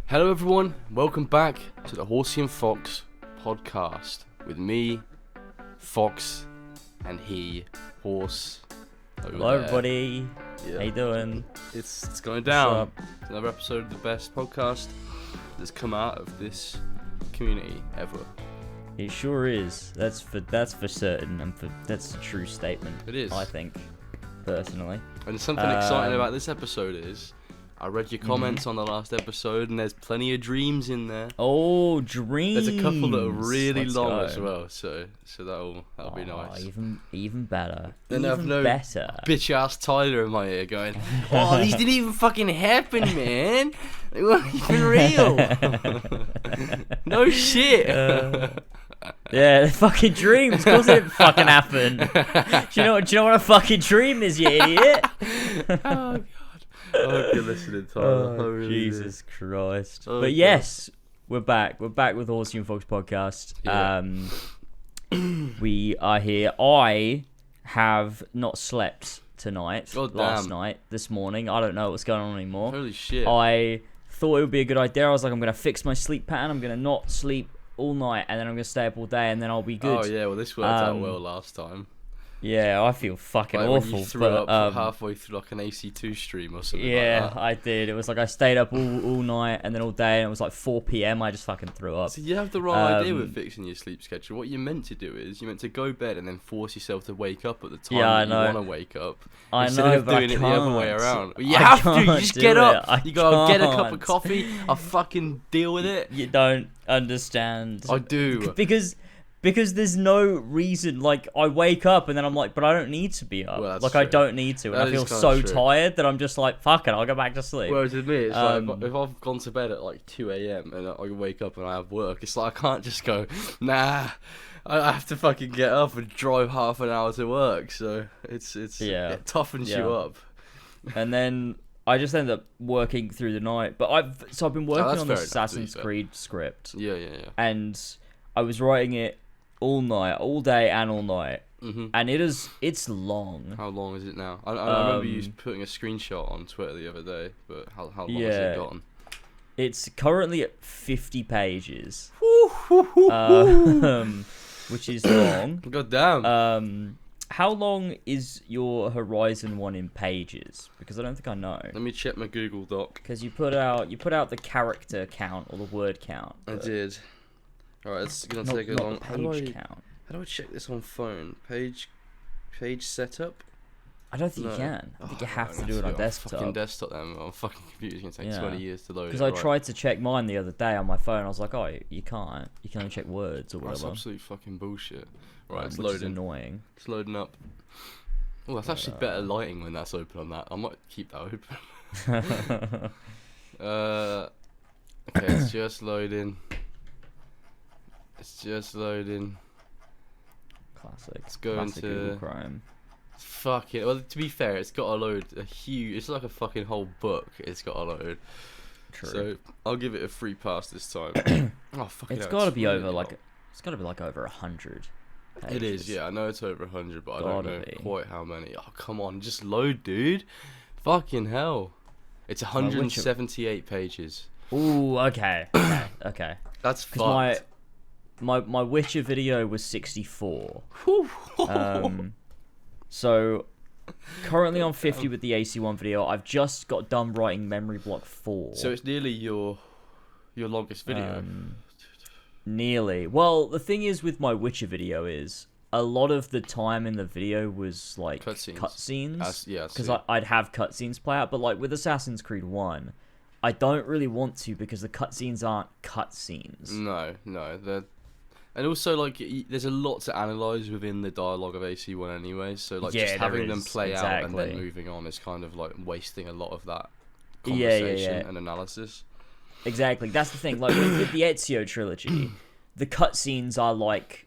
Hello everyone, welcome back to the Horsey and Fox podcast with me, Fox, and he, Horse. Hello everybody, Yeah. how you doing? It's going down. It's another episode of the best podcast that's come out of this community ever. It sure is. That's for certain, and that's a true statement. It is. I think, personally. And something exciting about this episode is, I read your comments on the last episode, and there's plenty of dreams in there. Oh, dreams! There's a couple that are really Let's long go. as well, so that'll be nice. Even better. Then even I've no better. bitch ass Tyler in my ear going, "Oh, these didn't even fucking happen, man. They weren't even real." No shit. Yeah, the fucking dreams. Of course it didn't fucking happen. Do you know what a fucking dream is, you idiot? Oh god. I hope you're listening, Tyler. I really Jesus Christ. Oh, but God. yes, we're back. We're back with Horsey and Fox podcast. Yeah. We are here. I have not slept tonight. God last damn. night, this morning. I don't know what's going on anymore. Holy shit. I thought it would be a good idea. I was like, I'm going to fix my sleep pattern. I'm going to not sleep all night, and then I'm going to stay up all day, and then I'll be good. Oh yeah, well this worked out well last time. Yeah, I feel fucking Like awful. when you threw but, up halfway through like an AC2 stream or something yeah, like that. I did. It was like I stayed up all night and then all day, and it was like 4 p.m. I just fucking threw up. So you have the right idea with fixing your sleep schedule. What you're meant to do is you're meant to go bed and then force yourself to wake up at the time Yeah, I that you know. want to wake up. I instead know, of but doing I it can't. the other way around. Well, you I have to. You can't just do get up. it. I You gotta get a cup can't. of coffee. I'll fucking deal with it. You don't understand. I do. Because there's no reason. Like, I wake up and then I'm like, but I don't need to be up. Well, that's like, I true. don't need to. And That I feel is kinda so true. tired that I'm just like, fuck it, I'll go back to sleep. Whereas with me, it's Um, like if I've gone to bed at like 2 a.m. and I wake up and I have work, it's like I can't just go, nah. I have to fucking get up and drive half an hour to work. So it toughens you up. And then I just end up working through the night. But I've been working that's on fair this enough, to be Assassin's fair. Creed script. Yeah. And I was writing it all night, all day and all night. Mm-hmm. And it's long. How long is it now? I remember you putting a screenshot on Twitter the other day, but how long has it gotten? It's currently at 50 pages, which is long. God damn. How long is your Horizon one in pages? Because I don't think I know. Let me check my Google Doc. Because you put out the character count or the word count. I but did. Alright, it's gonna not, take a not long. the page count. How do I check this on phone? Page setup? I don't think No. you can. I think you Oh, have to that's do it on Fucking desktop. desktop then. On fucking computer's gonna take 20 years to load. Because it, I right. tried to check mine the other day on my phone. I was like, oh, you can't. You can only check words or That's whatever. absolute fucking bullshit. Right, it's which is loading. annoying. It's loading up. Oh, that's actually better lighting when that's open on that. I might keep that open. Okay, it's just loading. It's just loading. Classic. Let's go Classic into- Google Chrome. Fuck it. Well, to be fair, it's got to load a huge. It's like a fucking whole book. It's got to load. True. So I'll give it a free pass this time. Oh fuck it. It's got to be over it's got to be like over 100. It is, yeah. I know it's over 100, but I don't Gotta know be. quite how many. Oh come on, just load, dude. Fucking hell. It's 178 pages. Ooh, okay. Okay. That's Because fucked. my Witcher video was 64. So currently on 50 with the AC1 video. I've just got done writing Memory Block 4. So it's nearly your longest video. Nearly. Well, the thing is with my Witcher video is a lot of the time in the video was like cutscenes. Yeah, because I'd have cutscenes play out, but like with Assassin's Creed 1, I don't really want to because the cutscenes aren't cutscenes. No. And also, like, there's a lot to analyze within the dialogue of AC1 anyway. So, like, just having them play out and then moving on is kind of like wasting a lot of that conversation and analysis. Exactly. That's the thing. Like with the Ezio trilogy, the cutscenes are like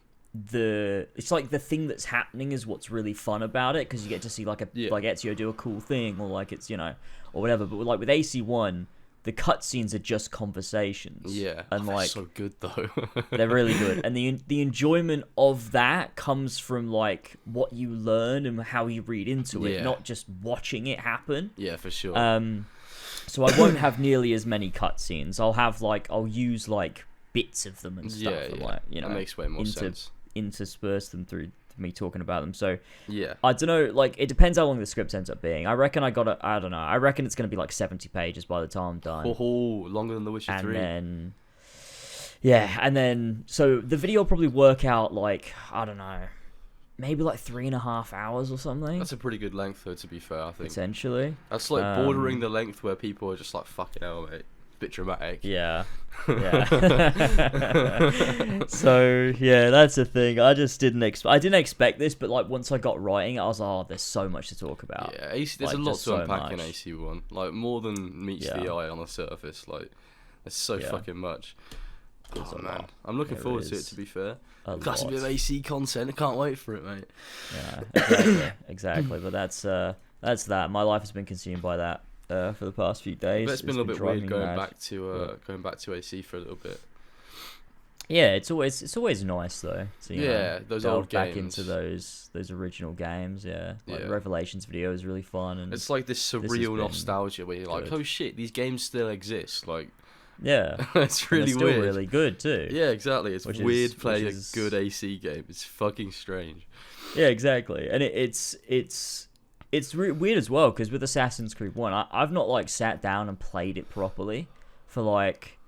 it's like the thing that's happening is what's really fun about it because you get to see like Ezio do a cool thing or like it's or whatever. But like with AC1, the cutscenes are just conversations. Yeah, and they're like so good though. they're really good, and the enjoyment of that comes from like what you learn and how you read into it, not just watching it happen. Yeah, for sure. So I won't have nearly as many cutscenes. I'll use like bits of them and stuff. And, like, you know, that makes way more sense. Intersperse them through me talking about them. So yeah, I don't know. Like, it depends how long the script ends up being. I reckon I don't know. I reckon it's gonna be like 70 pages by the time I'm done. Oh, longer than The Witcher 3. And then so the video will probably work out like, I don't know, maybe like 3.5 hours or something. That's a pretty good length, though. To be fair, I think essentially that's like bordering the length where people are just like, fucking hell, mate. Bit dramatic. Yeah. So yeah, that's the thing. I just didn't expect this, but like once I got writing, I was there's so much to talk about. Yeah, there's like, a lot to unpack in AC1. Like, more than meets the eye on the surface. Like, there's so fucking much. Oh man, I'm looking forward to it. To be fair, got a bit of AC content. I can't wait for it, mate. Yeah, exactly. But that's that. My life has been consumed by that. For the past few days, it's been a little bit weird going back to AC for a little bit. Yeah, it's always nice though. To, those old games. Back into those original games. Yeah, like the Revelations video is really fun, and it's like this surreal nostalgia where you're like, oh shit, these games still exist. Like, yeah, it's really still weird. Really good too. Yeah, exactly. It's weird playing a good AC game. It's fucking strange. Yeah, exactly, and it's weird as well, because with Assassin's Creed 1, I've not like sat down and played it properly for like,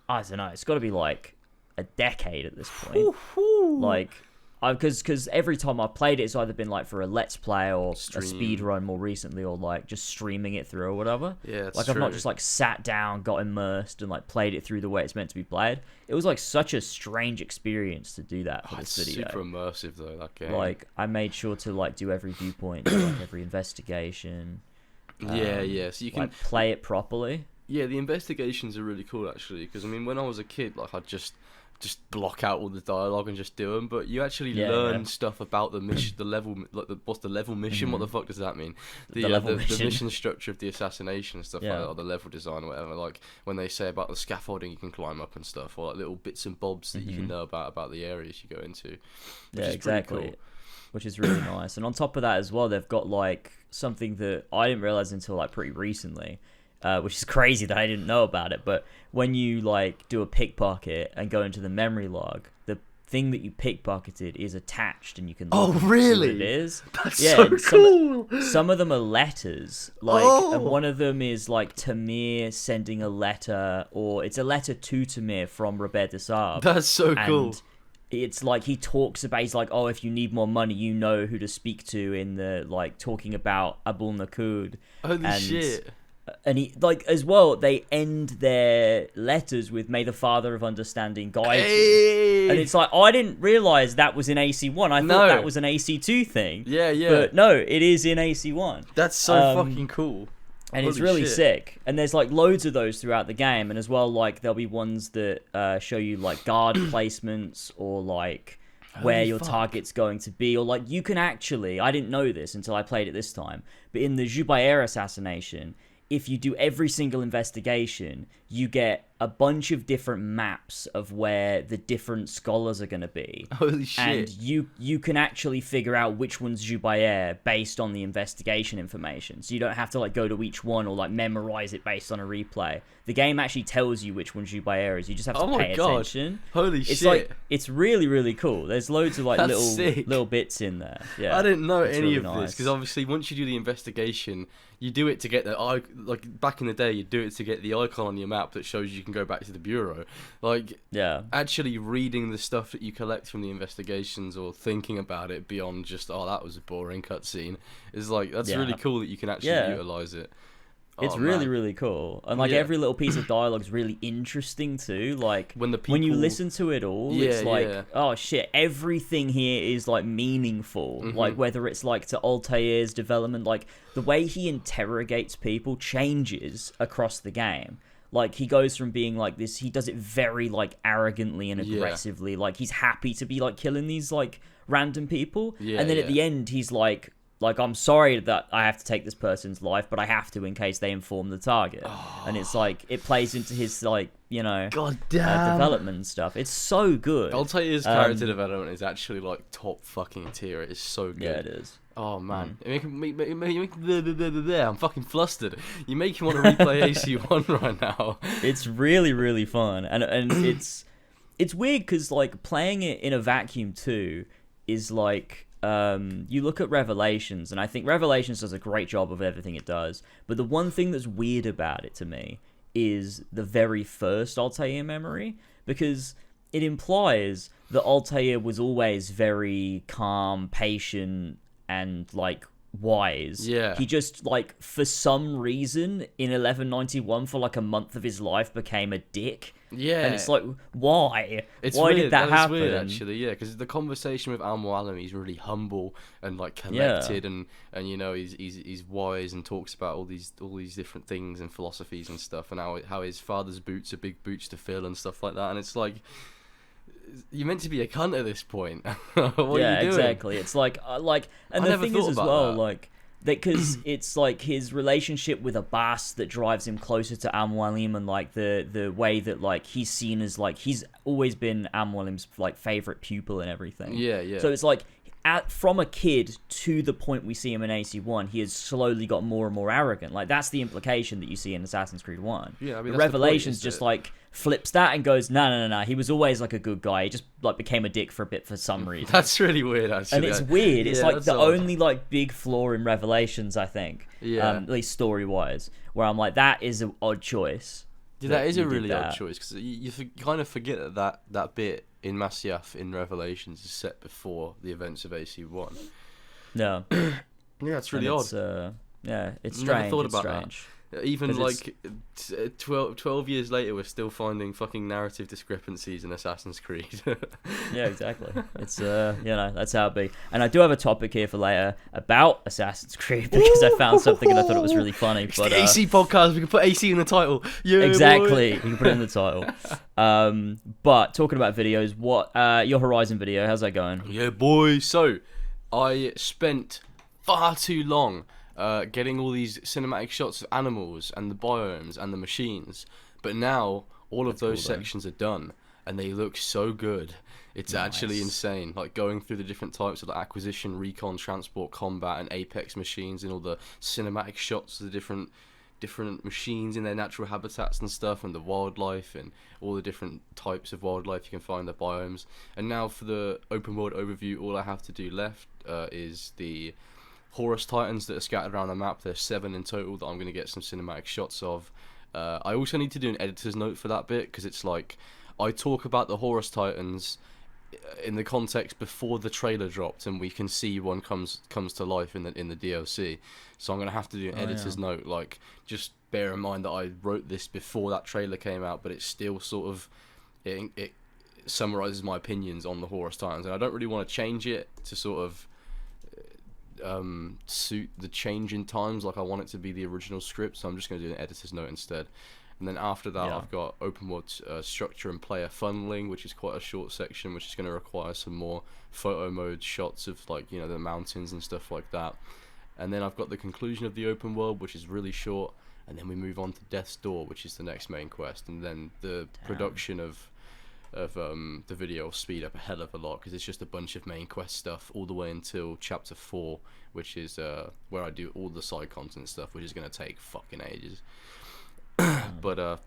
I don't know, it's got to be like a decade at this point. Like, because every time I've played it, it's either been like for a Let's Play or a speed run more recently, or like just streaming it through or whatever. Yeah, like I've not just like sat down, got immersed, and like played it through the way it's meant to be played. It was like such a strange experience to do that for this video. Super immersive though, that game. Like, I made sure to like do every viewpoint, like every investigation. So you can like, play it properly. Yeah, the investigations are really cool actually, because I mean, when I was a kid, like I'd just block out all the dialogue and just do them, but you actually learn stuff about the mission, the level, like what's the level mission? What the fuck does that mean? The mission structure of the assassination and stuff like that, or the level design or whatever. Like when they say about the scaffolding you can climb up and stuff, or like little bits and bobs that you can know about the areas you go into. Yeah, exactly. Cool. Which is really nice. And on top of that as well, they've got like something that I didn't realize until like pretty recently. Which is crazy that I didn't know about it, but when you like do a pickpocket and go into the memory log, the thing that you pickpocketed is attached, and you can see what it is. That's so cool. Some of them are letters, like, and one of them is like Tamir sending a letter, or it's a letter to Tamir from Robert Desarb. That's so cool. It's like he talks about, he's like, oh, if you need more money, you know who to speak to, in the like talking about Abul Nakud. Holy shit. And he, like, as well, they end their letters with "May the Father of Understanding guide you." And it's like, I didn't realize that was in AC1. I thought that was an AC2 thing. Yeah. But no, it is in AC1. That's so fucking cool. And it's really sick. And there's like loads of those throughout the game. And as well, like, there'll be ones that show you like guard placements, or like where your target's going to be, or like you can actually, I didn't know this until I played it this time, but in the Jubair assassination, if you do every single investigation, you get a bunch of different maps of where the different scholars are going to be. Holy shit. And you can actually figure out which one's Jubair based on the investigation information. So you don't have to like go to each one or like memorize it based on a replay. The game actually tells you which one Jubair is. You just have to pay attention. Holy shit. Like, it's really, really cool. There's loads of like little bits in there. Yeah. I didn't know any of this, because obviously once you do the investigation, you do it to get the like back in the day, you do it to get the icon on your map that shows you can go back to the bureau. Like, actually reading the stuff that you collect from the investigations, or thinking about it beyond just that was a boring cutscene, is like, that's really cool that you can actually utilize it. It's really, really cool. And like every little piece of dialogue is really interesting too. Like when you listen to it all, it's like, oh shit, everything here is like meaningful. Like whether it's like to Altair's development, like the way he interrogates people changes across the game. Like he goes from being like this, he does it very like arrogantly and aggressively. Like he's happy to be like killing these like random people. And then at the end, he's like, I'm sorry that I have to take this person's life, but I have to in case they inform the target. And it's like, it plays into his like, development and stuff. It's so good. I'll tell you, his character development is actually like top fucking tier. It is so good. Yeah, it is. Oh man, I'm fucking flustered. You make me want to replay AC1 right now. It's really, really fun, and it's weird because like playing it in a vacuum too is like you look at Revelations, and I think Revelations does a great job of everything it does. But the one thing that's weird about it to me is the very first Altair memory, because it implies that Altair was always very calm, patient, and like wise. Yeah. He just like for some reason in 1191 for like a month of his life became a dick. Yeah. And it's like, why? It's why weird. did that happen? Weird, actually, yeah, because the conversation with Al-Mualim, he's really humble and like collected, and you know he's wise and talks about all these different things and philosophies and stuff, and how his father's boots are big boots to fill and stuff like that, and it's like, you're meant to be a cunt at this point. What are you doing? Exactly. It's like, and the thing is as well, that. Like, that because it's like his relationship with Abbas that drives him closer to Al-Mualim, and like the way that like he's seen as like he's always been Al-Mualim's like favorite pupil and everything. Yeah. So it's like from a kid to the point we see him in AC1, he has slowly got more and more arrogant. Like that's the implication that you see in Assassin's Creed 1. Yeah, I mean, the Revelations just like flips that and goes, no. He was always like a good guy. He just like became a dick for a bit for some reason. That's really weird, actually. And it's weird. It's like the only like big flaw in Revelations, I think. Yeah. At least story wise, where I'm like, that is an odd choice. Yeah, that is a really odd choice, because you kind of forget that bit in Masyaf in Revelations is set before the events of AC1. No. Yeah, it's really odd. It's strange. Never thought about strange. That. Even like 12 years later, we're still finding fucking narrative discrepancies in Assassin's Creed. Yeah, exactly. It's that's how it be. And I do have a topic here for later about Assassin's Creed, because I found something and I thought it was really funny. It's the AC podcast. We can put AC in the title. Yeah, exactly. Boy. You can put it in the title. But talking about videos, what your Horizon video? How's that going? Yeah, boy. So I spent far too long getting all these cinematic shots of animals and the biomes and the machines, but now all of those sections are done and they look so good. It's actually insane, like going through the different types of the acquisition, recon, transport, combat, and apex machines, and all the cinematic shots of the different machines in their natural habitats and stuff, and the wildlife and all the different types of wildlife you can find in the biomes. And now for the open world overview, all I have to do left is the Horus Titans that are scattered around the map. There's 7 in total that I'm going to get some cinematic shots of. I also need to do an editor's note for that bit, because it's like I talk about the Horus Titans in the context before the trailer dropped, and we can see one comes to life in the DLC. So I'm going to have to do an editor's note, like just bear in mind that I wrote this before that trailer came out, but it's still sort of it summarizes my opinions on the Horus Titans, and I don't really want to change it to sort of suit the change in times. Like I want it to be the original script, so I'm just going to do an editor's note instead. And then after that, I've got open world structure and player funneling, which is quite a short section, which is going to require some more photo mode shots of like, you know, the mountains and stuff like that. And then I've got the conclusion of the open world, which is really short, and then we move on to Death's Door, which is the next main quest, and then the production of the video will speed up a hell of a lot, because it's just a bunch of main quest stuff all the way until chapter 4, which is where I do all the side content stuff, which is going to take fucking ages. But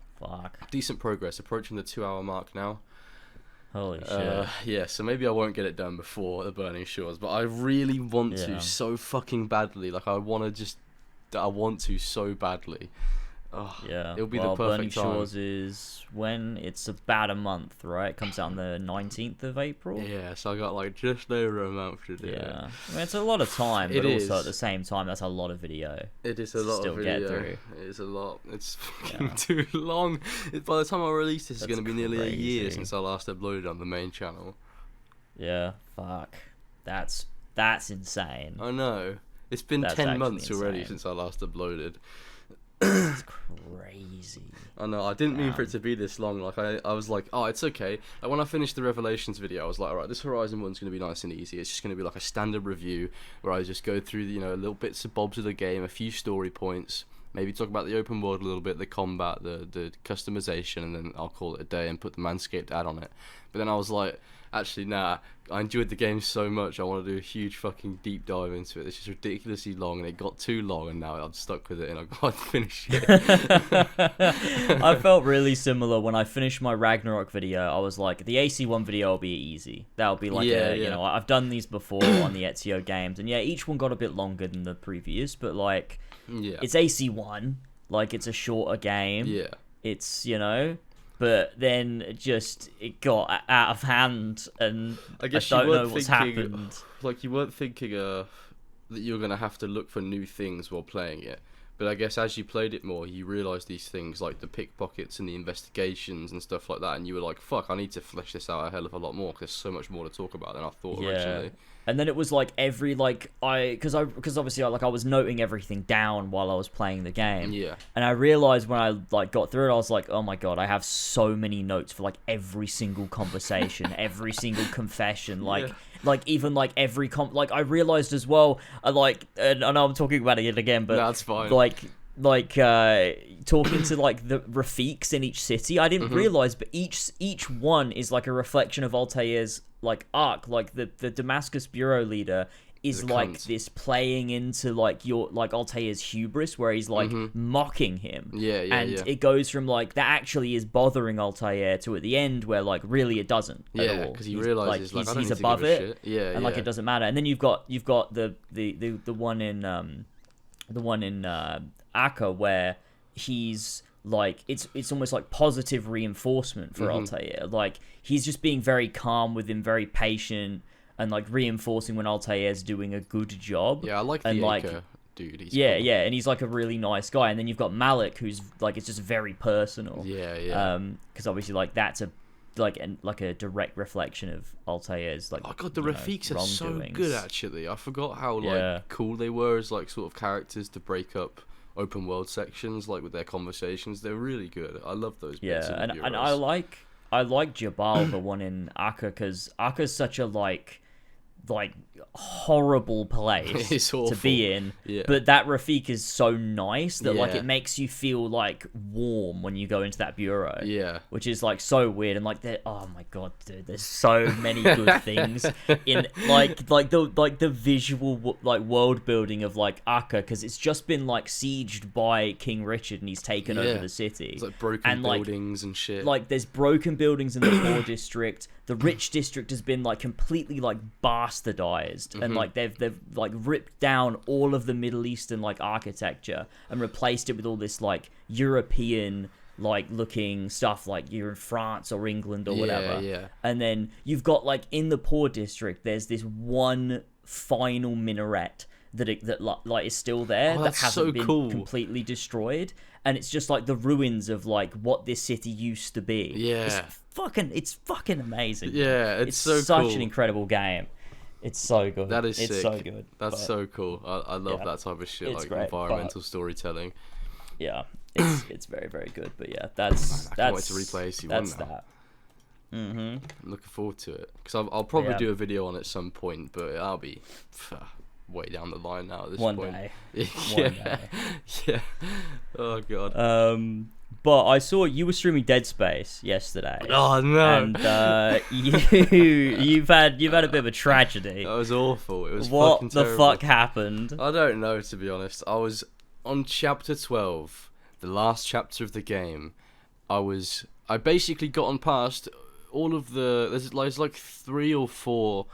decent progress, approaching the 2-hour mark now. Holy shit. Yeah, so maybe I won't get it done before the Burning Shores, but I really want to so fucking badly. Like I want to so badly. Oh, yeah, it'll be the perfect Burning time. Shores is when it's about a month, right? It comes out on the 19th of April. Yeah, so I got like just over a month to do it. Yeah, I mean, it's a lot of time, but also at the same time, that's a lot of video. It is a lot of video. Get through. It is a lot. It's fucking too long. By the time I release this, it's going to be nearly a year since I last uploaded on the main channel. Yeah, fuck. That's insane. I know. It's been 10 months already since I last uploaded. It's crazy. I know, I didn't mean for it to be this long. Like I was like, oh, it's okay. Like when I finished the Revelations video, I was like, alright, this Horizon one's gonna be nice and easy. It's just gonna be like a standard review where I just go through, you know, little bits and bobs of the game, a few story points, maybe talk about the open world a little bit, the combat, the customization, and then I'll call it a day and put the Manscaped ad on it. But then I was like, actually, nah, I enjoyed the game so much, I want to do a huge fucking deep dive into it. It's just ridiculously long, and it got too long, and now I'm stuck with it, and I can't finish it. I felt really similar when I finished my Ragnarok video. I was like, the AC1 video will be easy. That'll be like you know, I've done these before on the Ezio games, and yeah, each one got a bit longer than the previous, but like, it's AC1, like it's a shorter game. Yeah. It's, you know, but then it got out of hand, and I don't know what's happened. Like, you weren't thinking that you were going to have to look for new things while playing it. But I guess as you played it more, you realised these things, like the pickpockets and the investigations and stuff like that, and you were like, fuck, I need to flesh this out a hell of a lot more, because there's so much more to talk about than I thought originally. And then it was like every, like, because obviously I was noting everything down while I was playing the game. Yeah. And I realized when I like got through it, I was like, oh my god, I have so many notes for like every single conversation, every single confession, like even like every like I realized as well, and I know I'm talking about it again, but that's fine. Like talking to like the Rafiqs in each city, I didn't realize, but each one is like a reflection of Altair's like arc. Like the Damascus bureau leader is like this playing into like Altair's hubris, where he's like mocking him. And it goes from like that actually is bothering Altair to at the end where like really it doesn't at all. Because he realizes like he's above it. Like it doesn't matter. And then you've got the one in Akka, where he's like it's almost like positive reinforcement for Altair. Like he's just being very calm with him, very patient, and like reinforcing when Altair's doing a good job. I like the Akka dude. He's cool. And he's like a really nice guy. And then you've got Malik, who's like, it's just very personal. Because obviously like that's a direct reflection of Altair's like. Oh god, the Rafiqs are so good actually. I forgot how like cool they were as like sort of characters to break up open world sections, like with their conversations. They're really good. I love those bits. And I like Jabal, the one in Akka, because Akka's such a like horrible place to be in, but that Rafiq is so nice that like it makes you feel like warm when you go into that bureau, which is like so weird. And like oh my god, dude, there's so many good things in like the visual like world building of like Akka, because it's just been like sieged by King Richard and he's taken over the city. It's like broken buildings and shit. Like there's broken buildings in the poor district. The rich district has been like completely like bastardized, and like they've like ripped down all of the Middle Eastern like architecture and replaced it with all this like European like looking stuff, like you're in France or England or whatever. And then you've got like in the poor district, there's this one final minaret that is still there that hasn't been completely destroyed, and it's just like the ruins of like what this city used to be. It's fucking amazing. It's so such cool. An incredible game. It's so good. That is it's sick. So good. That's so cool. I love that type of shit, like great, environmental storytelling. It's very, very good. But that's I can't wait to replay AC1 that's now. That. I'm looking forward to it, because I'll probably do a video on it at some point, but I'll be way down the line now at this point. One day. Yeah. Oh god. But I saw you were streaming Dead Space yesterday. Oh no! And you've had a bit of a tragedy. That was awful. It was what fucking the terrible. Fuck happened? I don't know, to be honest. I was on chapter 12, the last chapter of the game. I basically gotten past all of the. There's like 3 or 4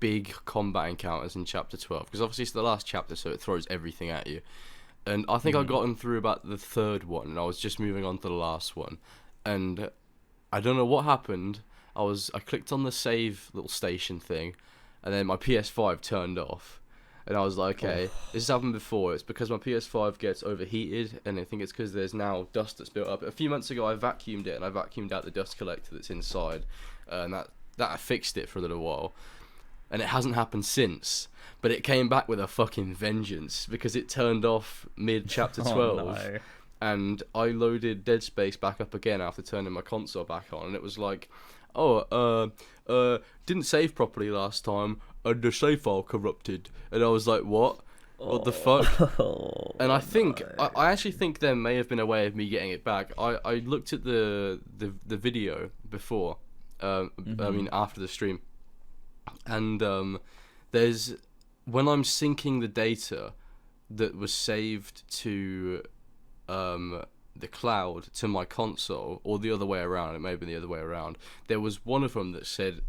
big combat encounters in chapter 12, because obviously it's the last chapter, so it throws everything at you. And I think I'd gotten through about the 3rd one, and I was just moving on to the last one. And I don't know what happened. I clicked on the save little station thing, and then my PS5 turned off. And I was like, okay, this has happened before. It's because my PS5 gets overheated, and I think it's because there's now dust that's built up. A few months ago, I vacuumed it, and I vacuumed out the dust collector that's inside, and that fixed it for a little while. And it hasn't happened since. But it came back with a fucking vengeance, because it turned off mid-chapter 12. No. And I loaded Dead Space back up again after turning my console back on, and it was like, didn't save properly last time, and the save file corrupted. And I was like, what? What the fuck? And I think, I actually think there may have been a way of me getting it back. I looked at the video before, I mean, after the stream. And there's when I'm syncing the data that was saved to the cloud to my console, or the other way around, it may have been the other way around, there was one of them that said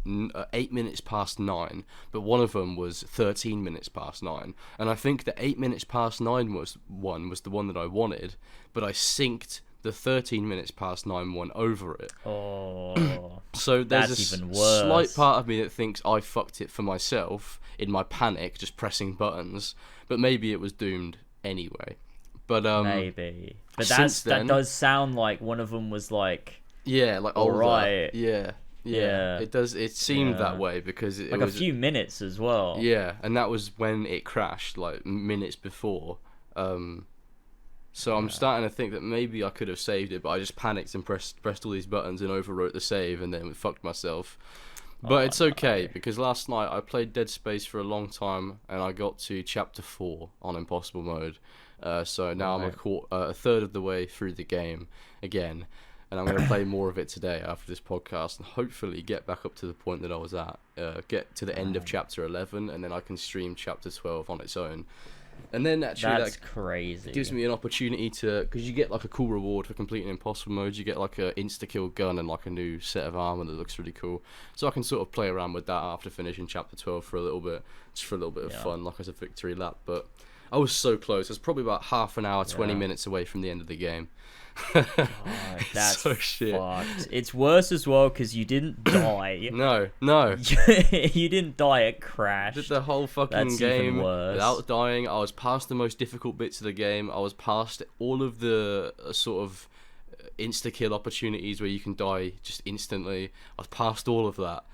8 minutes past 9, but one of them was 13 minutes past 9, and I think the 8 minutes past 9 was the one that I wanted, but I synced the 13 minutes past 9 one over it. Oh, so there's that's a even worse. Slight part of me that thinks I fucked it for myself in my panic, just pressing buttons, but maybe it was doomed anyway. But maybe. But that does sound like one of them was like, yeah, like all right, yeah. It does. It seemed that way because it like was a few minutes as well. Yeah, and that was when it crashed, like minutes before. So I'm starting to think that maybe I could have saved it, but I just panicked and pressed all these buttons and overwrote the save, and then fucked myself. But it's okay, because last night I played Dead Space for a long time, and I got to Chapter 4 on Impossible Mode. So now I'm a third of the way through the game again, and I'm going to play more of it today after this podcast, and hopefully get back up to the point that I was at, get to the end of Chapter 11, and then I can stream Chapter 12 on its own. And then actually that's crazy. Gives me an opportunity to, because you get like a cool reward for completing Impossible Mode. You get like a insta-kill gun and like a new set of armor that looks really cool. So I can sort of play around with that after finishing Chapter 12 for a little bit, just for a little bit of fun, like as a victory lap. But I was so close. I was probably about half an hour, 20 minutes away from the end of the game. God, that's so shit. Fucked. It's worse as well because you didn't die. No. You didn't die, it crashed. Did the whole fucking game without dying. I was past the most difficult bits of the game. I was past all of the sort of insta-kill opportunities where you can die just instantly. I was past all of that.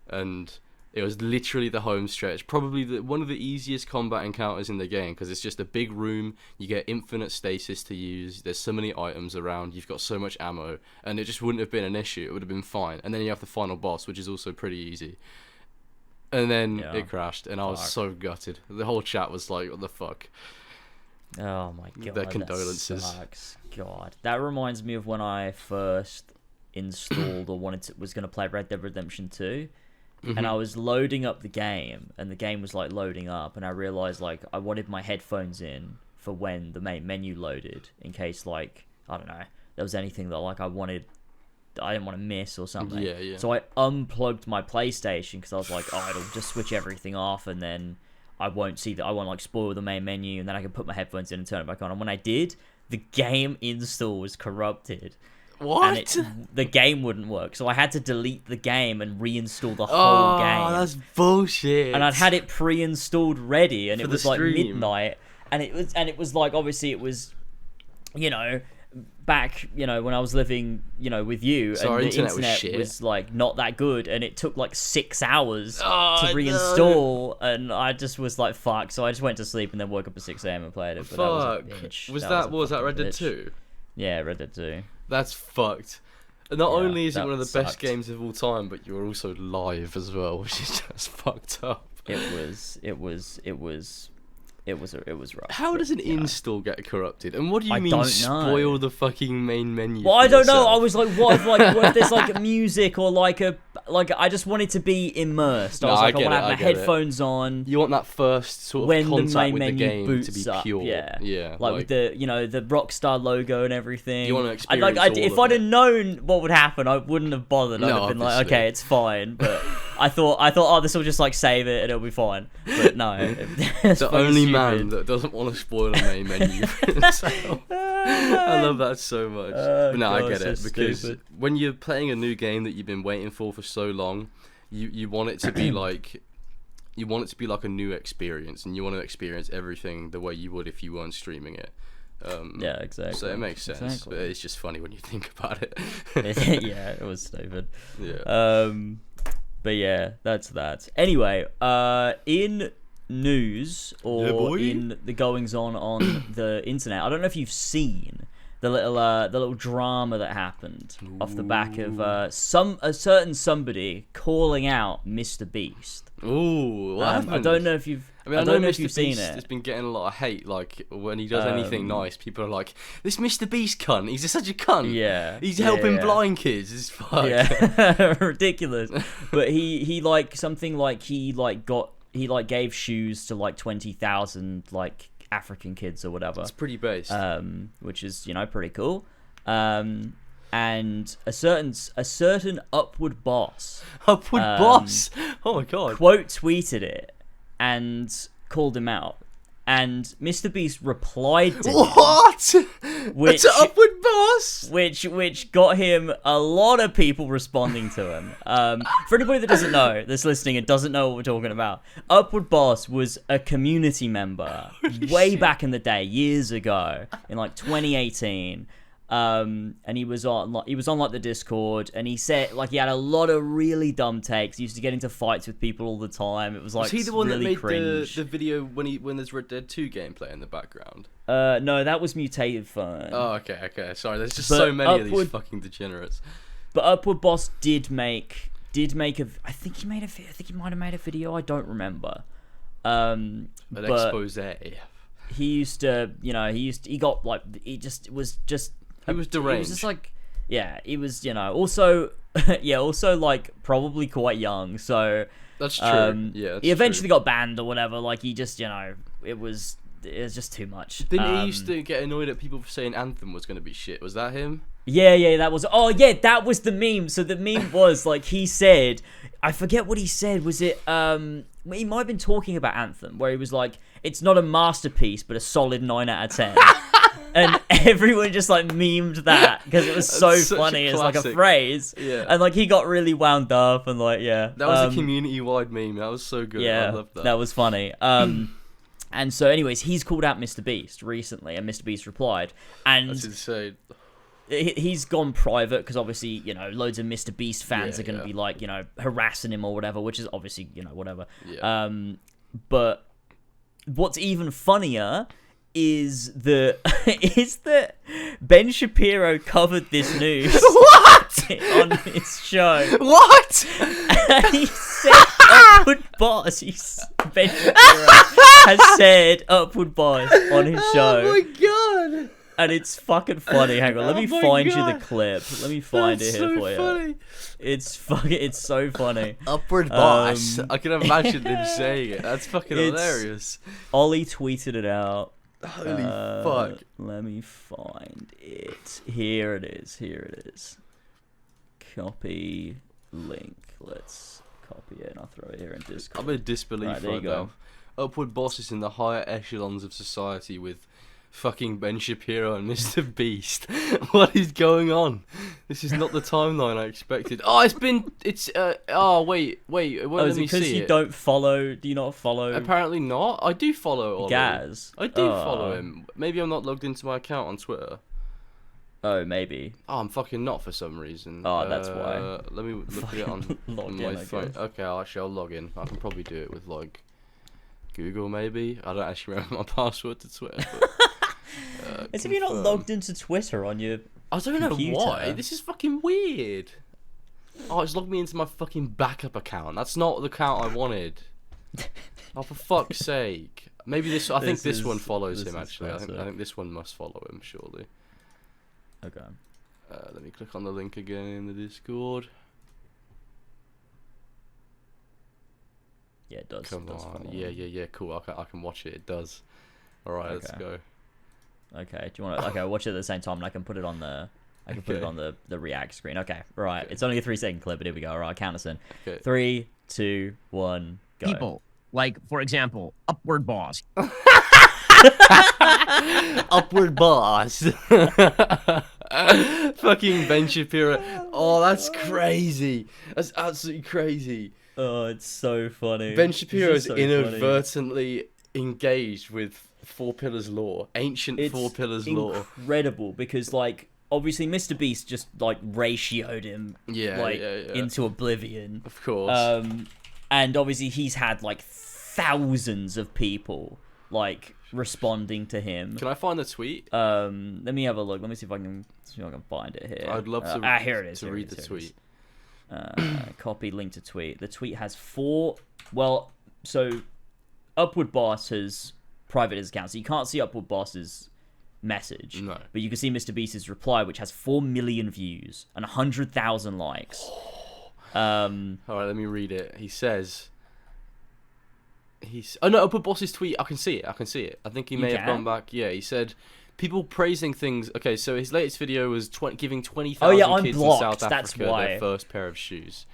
And it was literally the home stretch. Probably one of the easiest combat encounters in the game, because it's just a big room. You get infinite stasis to use. There's so many items around. You've got so much ammo. And it just wouldn't have been an issue. It would have been fine. And then you have the final boss, which is also pretty easy. And then it crashed, and I was so gutted. The whole chat was like, what the fuck? Oh my god. Their condolences. That sucks. God. That reminds me of when I first installed or was going to play Red Dead Redemption 2. And I was loading up the game, and the game was like loading up, and I realized like I wanted my headphones in for when the main menu loaded, in case like, I don't know, there was anything that like I didn't want to miss or something. Yeah. So I unplugged my PlayStation because I was like, oh, it'll just switch everything off, and then I won't like spoil the main menu, and then I can put my headphones in and turn it back on. And when I did, the game install was corrupted. What? And the game wouldn't work, so I had to delete the game and reinstall the whole game. Oh, that's bullshit. And I'd had it pre-installed ready, and it was like midnight, and it was like, obviously it was, back, when I was living, with you, so and the internet was like not that good, and it took like 6 hours to reinstall, and I just was like, fuck. So I just went to sleep and then woke up at 6 a.m. and played it. But fuck. What was that Red Dead 2? Yeah, Red Dead 2. That's fucked. Not only is it one of the best games of all time, but you're also live as well, which is just fucked up. It was rough. How does an install get corrupted? And what do you mean spoil the fucking main menu? Well, I don't know. I was like, what if there's like music or like I just wanted to be immersed. I was like, I want to have my headphones on. You want that first sort of contact with the game to be pure. Yeah. Like with the the Rockstar logo and everything. You want to experience if I'd have known what would happen, I wouldn't have bothered. I'd have been like, okay, it's fine. But I thought, oh, this will just like save it and it'll be fine. But no. The only man that doesn't want to spoil a main menu for himself. I love that so much. But no, I get it, because when you're playing a new game that you've been waiting for so long, you want it to be like a new experience, and you want to experience everything the way you would if you weren't streaming it. Yeah, exactly. So it makes sense, but it's just funny when you think about it. Yeah, it was stupid. Yeah. But yeah, that's that. Anyway, in news or in the goings on the internet, I don't know if you've seen the little drama that happened off the back of a certain somebody calling out Mr. Beast. Ooh, what happened? I don't know if you've. I don't know if you've seen it. It's been getting a lot of hate. Like when he does anything nice, people are like, "This Mr. Beast cunt. He's such a cunt. Yeah, he's helping blind kids. It's fuck. Yeah, ridiculous." But he like something like he gave shoes to like 20,000 like African kids or whatever. It's pretty base. Which is pretty cool. And a certain Upward Boss. Boss. Oh my god. Quote tweeted it and called him out. And Mr. Beast replied to him. Which, that's an Upward Boss? Which got him a lot of people responding to him. For anybody that doesn't know, that's listening and doesn't know what we're talking about, Upward Boss was a community member way back in the day, years ago, in like 2018. And he was on like the Discord, and he said like he had a lot of really dumb takes. He used to get into fights with people all the time. It was like, was he the one really that made the video when there's Red Dead 2 gameplay in the background? No, that was Mutated Fern. Oh, okay. Sorry, there's just so many of these fucking degenerates. But Upward Boss did make a. I think he might have made a video. I don't remember. An expose. He used to, he got like he was deranged. He was just like, yeah, he was, also, also like probably quite young. So that's true. He eventually got banned or whatever. Like he just, it was just too much. Didn't he used to get annoyed at people for saying Anthem was going to be shit? Was that him? Yeah, that was. Oh yeah, that was the meme. So the meme was like he said, I forget what he said. Was it? He might have been talking about Anthem, where he was like, "It's not a masterpiece, but a solid 9 out of 10." And everyone just like memed that because it was so funny as like a phrase. Yeah. And like he got really wound up and like that was a community-wide meme. That was so good. Yeah, I loved that. That was funny. And so, anyways, he's called out Mr. Beast recently, and Mr. Beast replied. And that's insane. He's gone private because obviously, loads of Mr. Beast fans are going to be like, harassing him or whatever, which is obviously, whatever. Yeah. But what's even funnier is that Ben Shapiro covered this news. What? On his show. What? And he said Upward Boss. Ben Shapiro has said Upward Boss on his show. Oh my god. And it's fucking funny. Hang on, let me find you the clip. Let me find it here for funny. You. It's so funny. Upward Boss. I can imagine him saying it. That's fucking hilarious. Ollie tweeted it out. Holy fuck. Let me find it. Here it is. Copy link. Let's copy it and I'll throw it here in Discord. I'm in disbelief right now. Upward Boss is in the higher echelons of society with fucking Ben Shapiro and Mr. Beast. What is going on? This is not the timeline I expected. Wait, it won't let me see it. Because you don't follow, do you not follow? Apparently not. I do follow Ollie. Gaz. I do follow him. Maybe I'm not logged into my account on Twitter. Oh, maybe. Oh, I'm fucking not for some reason. Oh, that's why. Let me look at it on my phone. Okay, I'll log in. I can probably do it with like Google maybe. I don't actually remember my password to Twitter. As if you're not logged into Twitter on your I don't know computer. why. This is fucking weird. Oh, it's logged me into my fucking backup account. That's not the account I wanted. Oh, for fuck's sake. Maybe this. I think this one follows him actually. I think this one must follow him surely. Okay. Let me click on the link again in the Discord. Yeah, it does. Come on. Yeah. Cool. I can watch it. It does. All right, let's go. Okay. Do you want to? Okay, watch it at the same time, and I can put it on the. Put it on the React screen. Okay. Right. Okay. It's only a 3-second clip, but here we go. All right. Count us in. Okay. 3, 2, 1, go. People like, for example, Upward Boss. Upward Boss. Fucking Ben Shapiro. Oh, that's crazy. That's absolutely crazy. Oh, it's so funny. Ben Shapiro is so inadvertently engaged with Four Pillars lore, ancient Four Pillars lore. Incredible, because like obviously Mr. Beast just like ratioed him into oblivion. Of course. And obviously he's had like thousands of people like responding to him. Can I find the tweet? Let me have a look. Let me see if I can find it here. I'd love to. Here it is. To read the tweet. Copy link to tweet. The tweet has 4. Well, so UpwardBoss has private his account, so you can't see UpwardBoss's message. No. But you can see Mr. Beast's reply, which has 4 million views and 100,000 likes. All right, let me read it. He says. Oh no, UpwardBoss's tweet. I can see it. I think he may have gone back. Yeah, he said. People praising things. Okay, so his latest video was giving 20,000 kids in South Africa their first pair of shoes.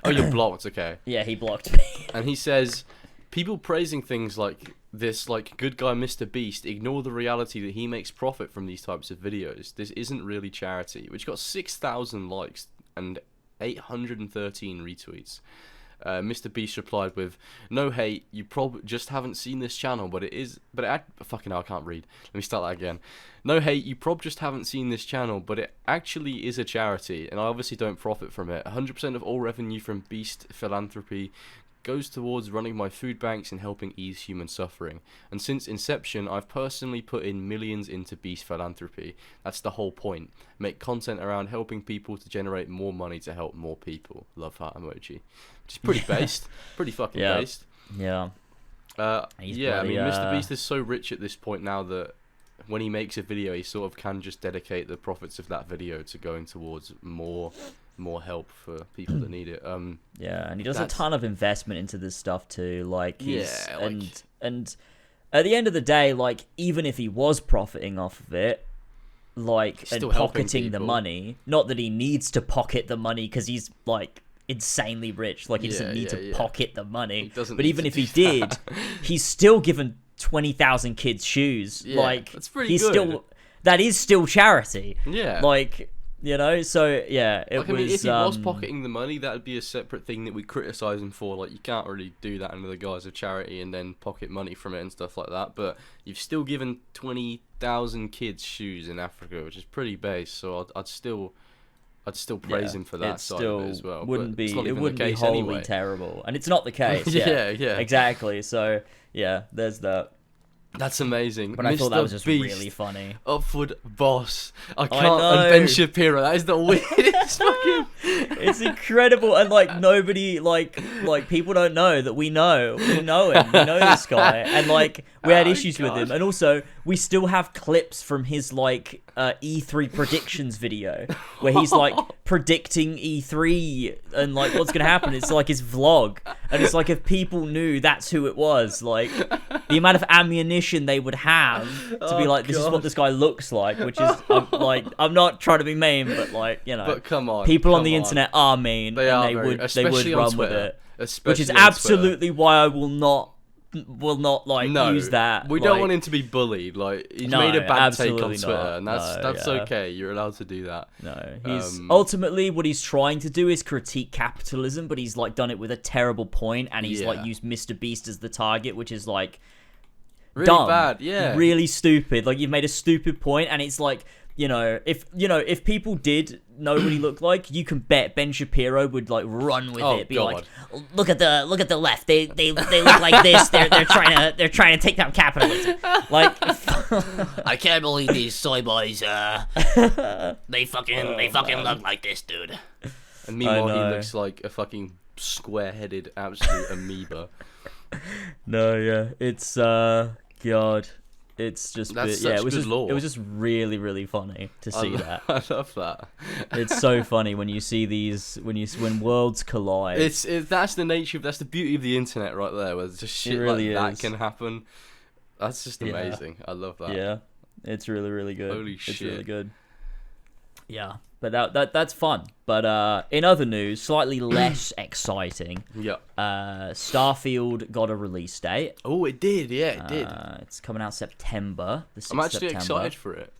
Oh, you're blocked. Okay. Yeah, he blocked me. And he says, people praising things like this, like good guy Mr. Beast, ignore the reality that he makes profit from these types of videos. This isn't really charity, which got 6,000 likes and 813 retweets. Mr. Beast replied with, "No hate, you probably just haven't seen this channel, fucking hell, I can't read. Let me start that again. No hate, you probably just haven't seen this channel, but it actually is a charity, and I obviously don't profit from it. 100% of all revenue from Beast Philanthropy goes towards running my food banks and helping ease human suffering. And since inception, I've personally put in millions into Beast Philanthropy. That's the whole point. Make content around helping people to generate more money to help more people." Love heart emoji. Which is pretty based. Pretty fucking based. Yeah. I mean, Mr. Beast is so rich at this point now that when he makes a video, he sort of can just dedicate the profits of that video to going towards more help for people that need it. Yeah, and he does a ton of investment into this stuff too. And at the end of the day, like, even if he was profiting off of it, like, and pocketing the money, not that he needs to pocket the money because he's like insanely rich, like he doesn't need to pocket the money. But even if he did, he's still given 20,000 kids shoes. Yeah, like, that's pretty good. That is still charity. Yeah. Like, you know, so yeah, I mean, if he was pocketing the money, that would be a separate thing that we criticise him for. Like, you can't really do that under the guise of charity and then pocket money from it and stuff like that. But you've still given 20,000 kids shoes in Africa, which is pretty base. So I'd still praise him for that side of it as well. It wouldn't be wholly terrible, and it's not the case. Yeah, exactly. So yeah, there's that. That's amazing. But I thought that was just really funny. UpwardBoss. I can't. And Ben Shapiro. That is the weirdest fucking. It's incredible, and like nobody, like people don't know that we know him. We know this guy, and like we had issues with him, and also we still have clips from his like E3 predictions video where he's like predicting E3 and like what's gonna happen. It's like his vlog, and it's like if people knew that's who it was, like the amount of ammunition they would have to be like, this is what this guy looks like, which is I'm not trying to be mean, but like, you know, but come on, people on the internet are mean, they would run with it, which is absolutely why I will not use that. We don't want him to be bullied. Like, he's made a bad take on Twitter, and that's okay. You're allowed to do that. No, he's ultimately what he's trying to do is critique capitalism, but he's like done it with a terrible point, and he's like used Mr. Beast as the target, which is like really dumb, bad, really stupid. Like, you've made a stupid point, and it's like, if people did know what he looked like, you can bet Ben Shapiro would like run with it. Be like, look at the left. They look like this. They're trying to take down capitalism. Like, I can't believe these soy boys. They fucking look like this, dude. And meanwhile, he looks like a fucking square-headed absolute amoeba. No, yeah, it's God. It's just it was just really, really funny to see that. I love that. It's so funny when you see these when worlds collide. That's the beauty of the internet right there, where just shit really like that can happen. That's just amazing. I love that. Yeah, it's really, really good. Holy shit, it's really good. Yeah, but that's fun. But in other news, slightly less exciting. Yeah. Starfield got a release date. Oh, it did. Yeah, it did. It's coming out September. The 6th I'm actually September. excited for it.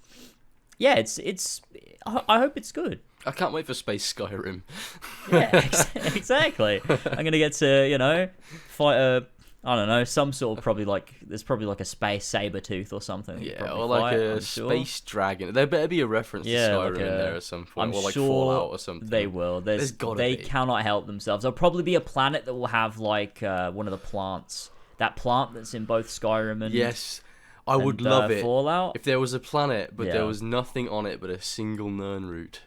Yeah, it's. I hope it's good. I can't wait for Space Skyrim. Yeah, exactly. I'm gonna get to fight a. I don't know, some sort of there's probably like a space saber-tooth or something. Yeah, or like a space dragon. There better be a reference to Skyrim in there at some point, or like Fallout or something. They will. There's gotta be. They cannot help themselves. There'll probably be a planet that will have like one of the plants. That plant that's in both Skyrim and I would love it Fallout. if there was a planet, but there was nothing on it but a single Nern root.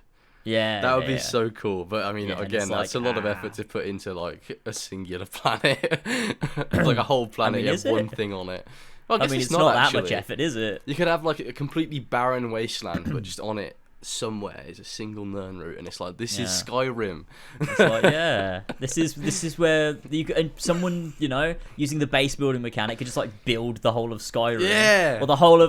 Yeah, that would be so cool. But I mean, again, that's a lot of effort to put into like a singular planet, like a whole planet. You have one thing on it. Well, I mean, it's not that much effort, is it? You could have like a completely barren wasteland, but just on it somewhere is a single Nern root, and it's like this is Skyrim. It's like this is where and someone using the base building mechanic could just like build the whole of Skyrim, or the whole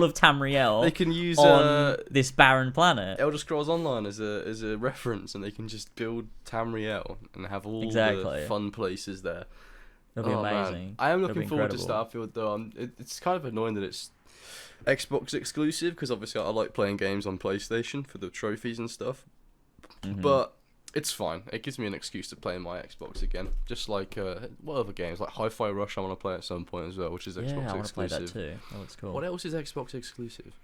of Tamriel. They can use on this barren planet. Elder Scrolls Online as a reference, and they can just build Tamriel and have all the fun places there. It'll be amazing. Man. I am looking forward to Starfield though. It's kind of annoying that it's Xbox exclusive, because obviously I like playing games on PlayStation for the trophies and stuff. But it's fine. It gives me an excuse to play my Xbox again. Just like what other games? Like Hi-Fi Rush I want to play at some point as well, which is Xbox exclusive. Yeah, I want to play that too. That looks cool. What else is Xbox exclusive?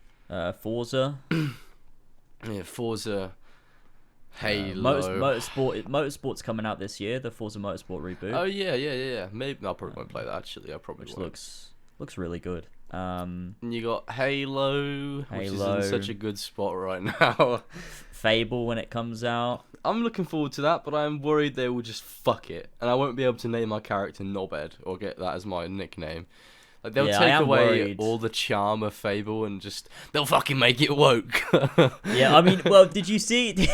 Forza. Yeah, Forza. Halo. Motorsport's coming out this year. The Forza Motorsport reboot. Oh yeah. Maybe I probably won't play that actually. I probably won't. Looks really good. And you got Halo, which is in such a good spot right now. Fable when it comes out. I'm looking forward to that, but I'm worried they will just fuck it, and I won't be able to name my character Knobhead or get that as my nickname. Like they'll take away all the charm of Fable and they'll fucking make it woke. Yeah, I mean, well, did you see the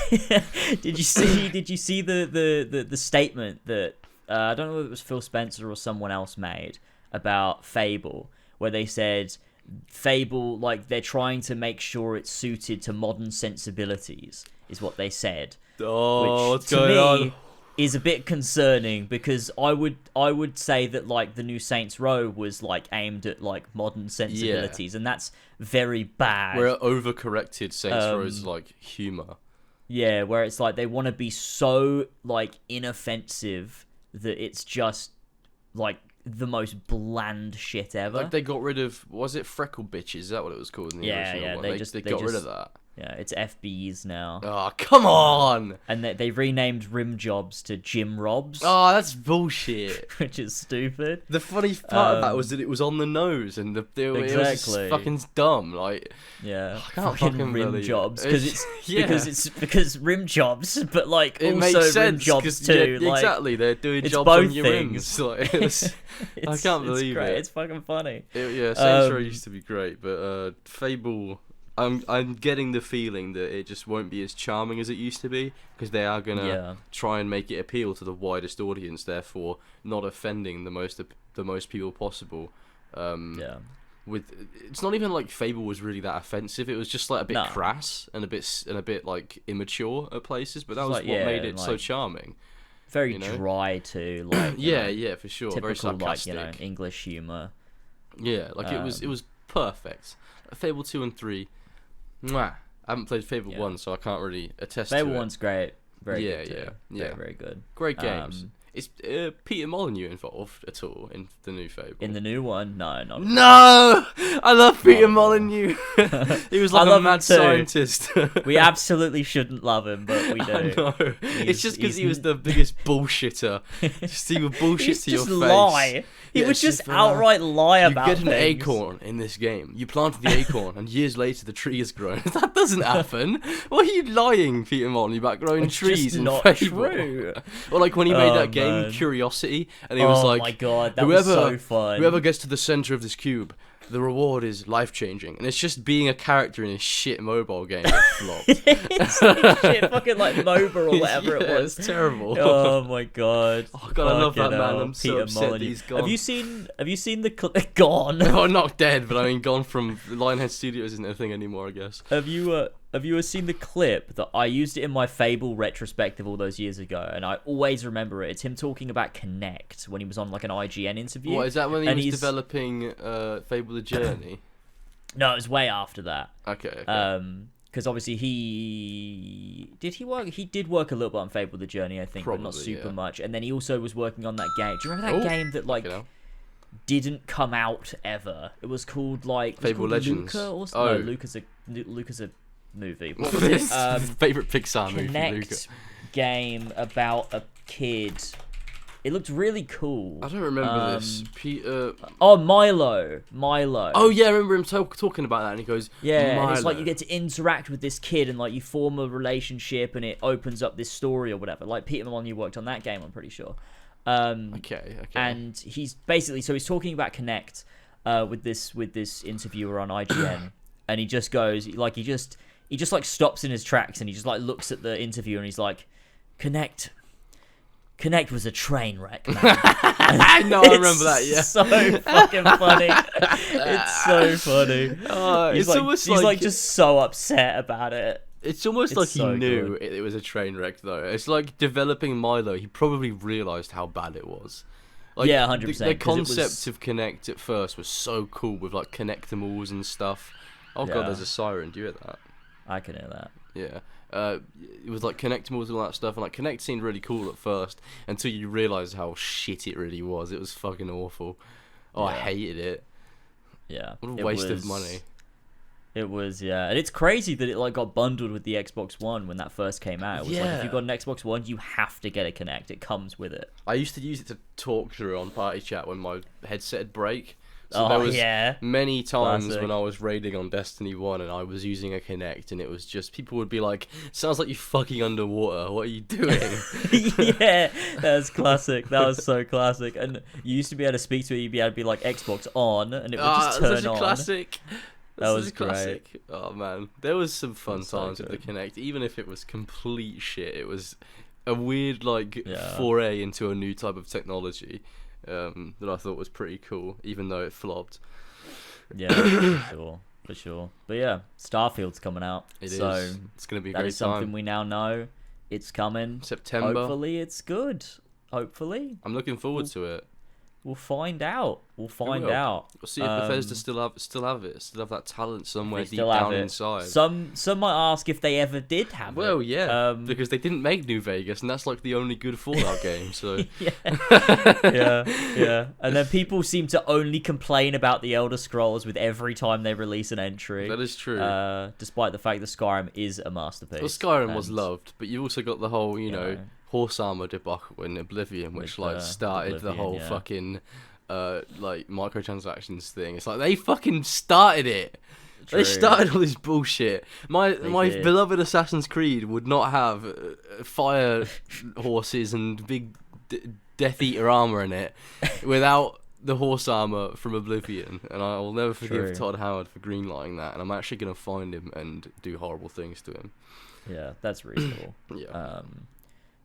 statement that I don't know whether it was Phil Spencer or someone else made about Fable, where they said Fable, like they're trying to make sure it's suited to modern sensibilities, is what they said. Oh, what's going on? Is a bit concerning, because I would say that like the new Saints Row was like aimed at like modern sensibilities, and that's very bad. Where overcorrected Saints Row's like humor. Yeah, where it's like they want to be so like inoffensive that it's just like the most bland shit ever. Like they got rid of, was it Freckle Bitches? Is that what it was called in the original one? They got rid of that. Yeah, it's FBs now. Oh, come on! And they renamed rim jobs to Jim Robs. Oh, that's bullshit. Which is stupid. The funny part of that was that it was on the nose, and it was fucking dumb. Like, yeah, I can't fucking rim jobs because rim jobs, but like it also makes sense, rim jobs too. Yeah, like, exactly, they're doing jobs both on your things. rims. Like, I can't believe great. it. It's fucking funny. Saints Row used to be great, but Fable. I'm getting the feeling that it just won't be as charming as it used to be, because they are gonna try and make it appeal to the widest audience, therefore not offending the most people possible. It's not even like Fable was really that offensive. It was just like a bit crass and a bit like immature at places, but that was what made it so charming. Very dry too, like yeah, for sure. Typical, very sarcastic, like English humor. Yeah, like it was perfect. Fable 2 and 3. Mwah. I haven't played Fable 1, so I can't really attest to it. Fable 1's great. Very good too. Yeah. Very good. Great games. Is Peter Molyneux involved at all in the new Fable? In the new one? No, not No! I love Peter Molyneux. He was like a mad scientist. We absolutely shouldn't love him, but we do. I know. It's just because he was the biggest bullshitter. Just he would bullshit to your face. Lie. He would just outright lie about things. You get an acorn in this game. You planted the acorn, and years later the tree has grown. That doesn't happen. Why are you lying, Peter Molyneux, about growing trees in Fable? True. Or like when he made that game Curiosity, and he was like, "Oh my god, that was so fun! Whoever gets to the center of this cube, the reward is life-changing." And it's just being a character in a shit mobile game that flopped. It's like shit, fucking like MOBA or whatever it was. It's terrible. Oh my god. Oh god, I love that man. I'm so upset he's gone. Have you seen the gone? Oh, not dead, but I mean gone from Lionhead Studios isn't a thing anymore, I guess. Have you seen the clip that I used it in my Fable retrospective all those years ago, and I always remember it? It's him talking about Connect when he was on like an IGN interview. What is that, when he was developing Fable the Journey? No, it was way after that. Okay. Because obviously he did work a little bit on Fable the Journey, I think, but not super much. And then he also was working on that game. Do you remember that game that like didn't come out ever? It was called like Fable Legends. Luca or no, Luca's a movie. What was it? Favorite Pixar movie, Connect Luca. Game about a kid. It looked really cool. I don't remember this. Peter. Oh, Milo. Oh yeah, I remember him talking about that, and he goes, yeah, Milo. and it's like you get to interact with this kid, and like you form a relationship, and it opens up this story or whatever. Like Peter Molyneux worked on that game, I'm pretty sure. Okay. And he's basically he's talking about Kinect with this interviewer on IGN, and he just goes like he just like stops in his tracks, and he just like looks at the interviewer, and he's like, Kinect was a train wreck, man. I know, I remember that, yeah. So fucking funny. It's so funny. He's like just so upset about it. It's almost like he knew it was a train wreck, though. It's like developing Milo. He probably realised how bad it was. Like, yeah, 100%. The concept of Kinect at first was so cool with like Kinectimals and stuff. Oh god, there's a siren. Do you hear that? I can hear that. Yeah. It was like Kinectimals and all that stuff, and like Kinect seemed really cool at first until you realise how shit it really was. It was fucking awful. Oh, yeah. I hated it. Yeah. What a waste of money. It was, yeah. And it's crazy that it like got bundled with the Xbox One when that first came out. It was like, if you've got an Xbox One, you have to get a Kinect. It comes with it. I used to use it to talk through on Party Chat when my headset would break. So there was many times when I was raiding on Destiny 1 and I was using a Kinect, and it was just, people would be like, sounds like you're fucking underwater, what are you doing? Yeah, that was classic. That was so classic. And you used to be able to speak to it, you'd be able to be like, Xbox on, and it would just turn on. Classic. That was classic. Great. Oh man, there was some fun times with the Kinect, even if it was complete shit. It was a weird foray into a new type of technology. That I thought was pretty cool, even though it flopped. Yeah, for sure. But yeah, Starfield's coming out. It's going to be a great time. That is something we now know. It's coming. September. Hopefully it's good. Hopefully. I'm looking forward to it. We'll find out. We'll see if Bethesda still have it. Still have that talent somewhere deep down inside. Some might ask if they ever did have it. Well, yeah, because they didn't make New Vegas, and that's like the only good Fallout game. So yeah. And then people seem to only complain about the Elder Scrolls with every time they release an entry. That is true. Despite the fact that Skyrim is a masterpiece. Well, Skyrim was loved, but you also got the whole, you know, horse armor debacle in Oblivion, which started the whole fucking microtransactions thing. It's like they fucking started it. True. They started all this bullshit. My beloved Assassin's Creed would not have fire horses and big Death Eater armor in it without the horse armor from Oblivion, and I will never forgive Todd Howard for greenlighting that, and I'm actually going to find him and do horrible things to him. Yeah, that's reasonable. Yeah.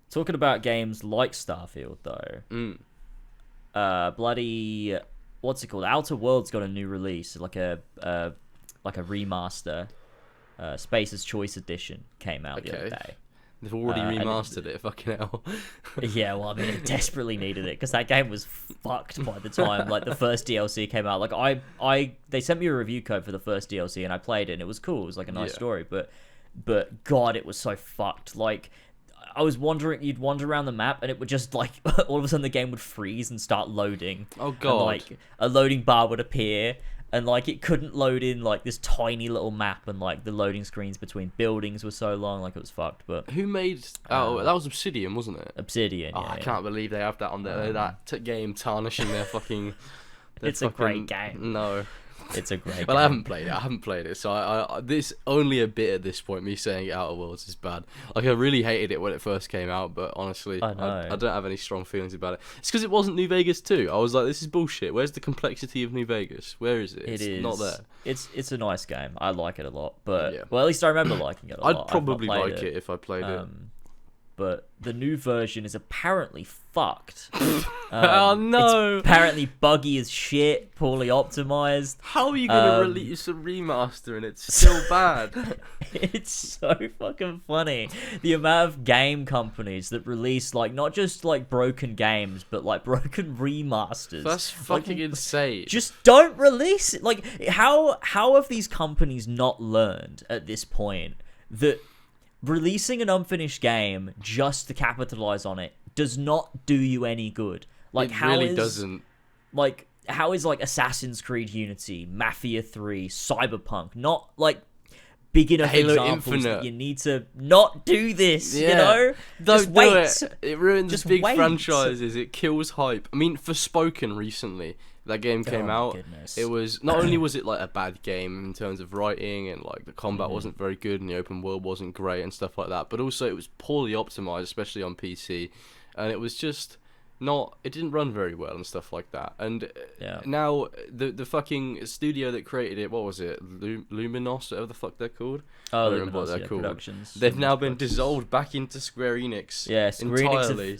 Talking about games like Starfield, though, bloody, what's it called? Outer Worlds got a new release, like a remaster. Space's Choice Edition came out the other day. They've already remastered it, fucking hell. Yeah, well, I mean, it desperately needed it, because that game was fucked by the time, like, the first DLC came out. Like, they sent me a review code for the first DLC, and I played it, and it was cool. It was, like, a nice story, but, God, it was so fucked. Like, I was wondering, you'd wander around the map, and it would just, like, all of a sudden the game would freeze and start loading. Oh, God. And, like, a loading bar would appear, and, like, it couldn't load in, like, this tiny little map, and, like, the loading screens between buildings were so long, like, it was fucked, but... Who made... that was Obsidian, wasn't it? Obsidian, I can't believe they have that on that game tarnishing their fucking... It's a great game. No. It's a great game. Well, I haven't played it, so I this only a bit at this point, me saying Outer Worlds is bad. Like, I really hated it when it first came out, but honestly, I don't have any strong feelings about it. It's because it wasn't New Vegas 2. I was like, this is bullshit. Where's the complexity of New Vegas? Where is it? It's not there. It's a nice game. I like it a lot, but well, at least I remember liking it a lot. I'd probably like it if I played it. But the new version is apparently fucked. Oh no! It's apparently buggy as shit, poorly optimized. How are you gonna release a remaster and it's still bad? It's so fucking funny. The amount of game companies that release, like, not just like broken games, but like broken remasters. That's fucking insane. Just don't release it. Like, how have these companies not learned at this point that releasing an unfinished game just to capitalize on it does not do you any good? Like, it really doesn't. Like, how is, like, Assassin's Creed Unity, Mafia 3, Cyberpunk not, like, big enough Halo examples Infinite. that you need to not do this, Yeah. you know? Don't Just do wait. it ruins Just big wait. franchises, it kills hype. I mean, Forspoken recently, that game came my out, goodness. it was, not only was it like a bad game in terms of writing and like the combat wasn't very good and the open world wasn't great and stuff like that, but also it was poorly optimized, especially on PC, and it was just it didn't run very well and stuff like that. And now the fucking studio that created it, what was it, Luminos, whatever the fuck they're called? Oh, I don't remember what they're called. Productions. They've now been dissolved back into Square Enix. Yeah, entirely.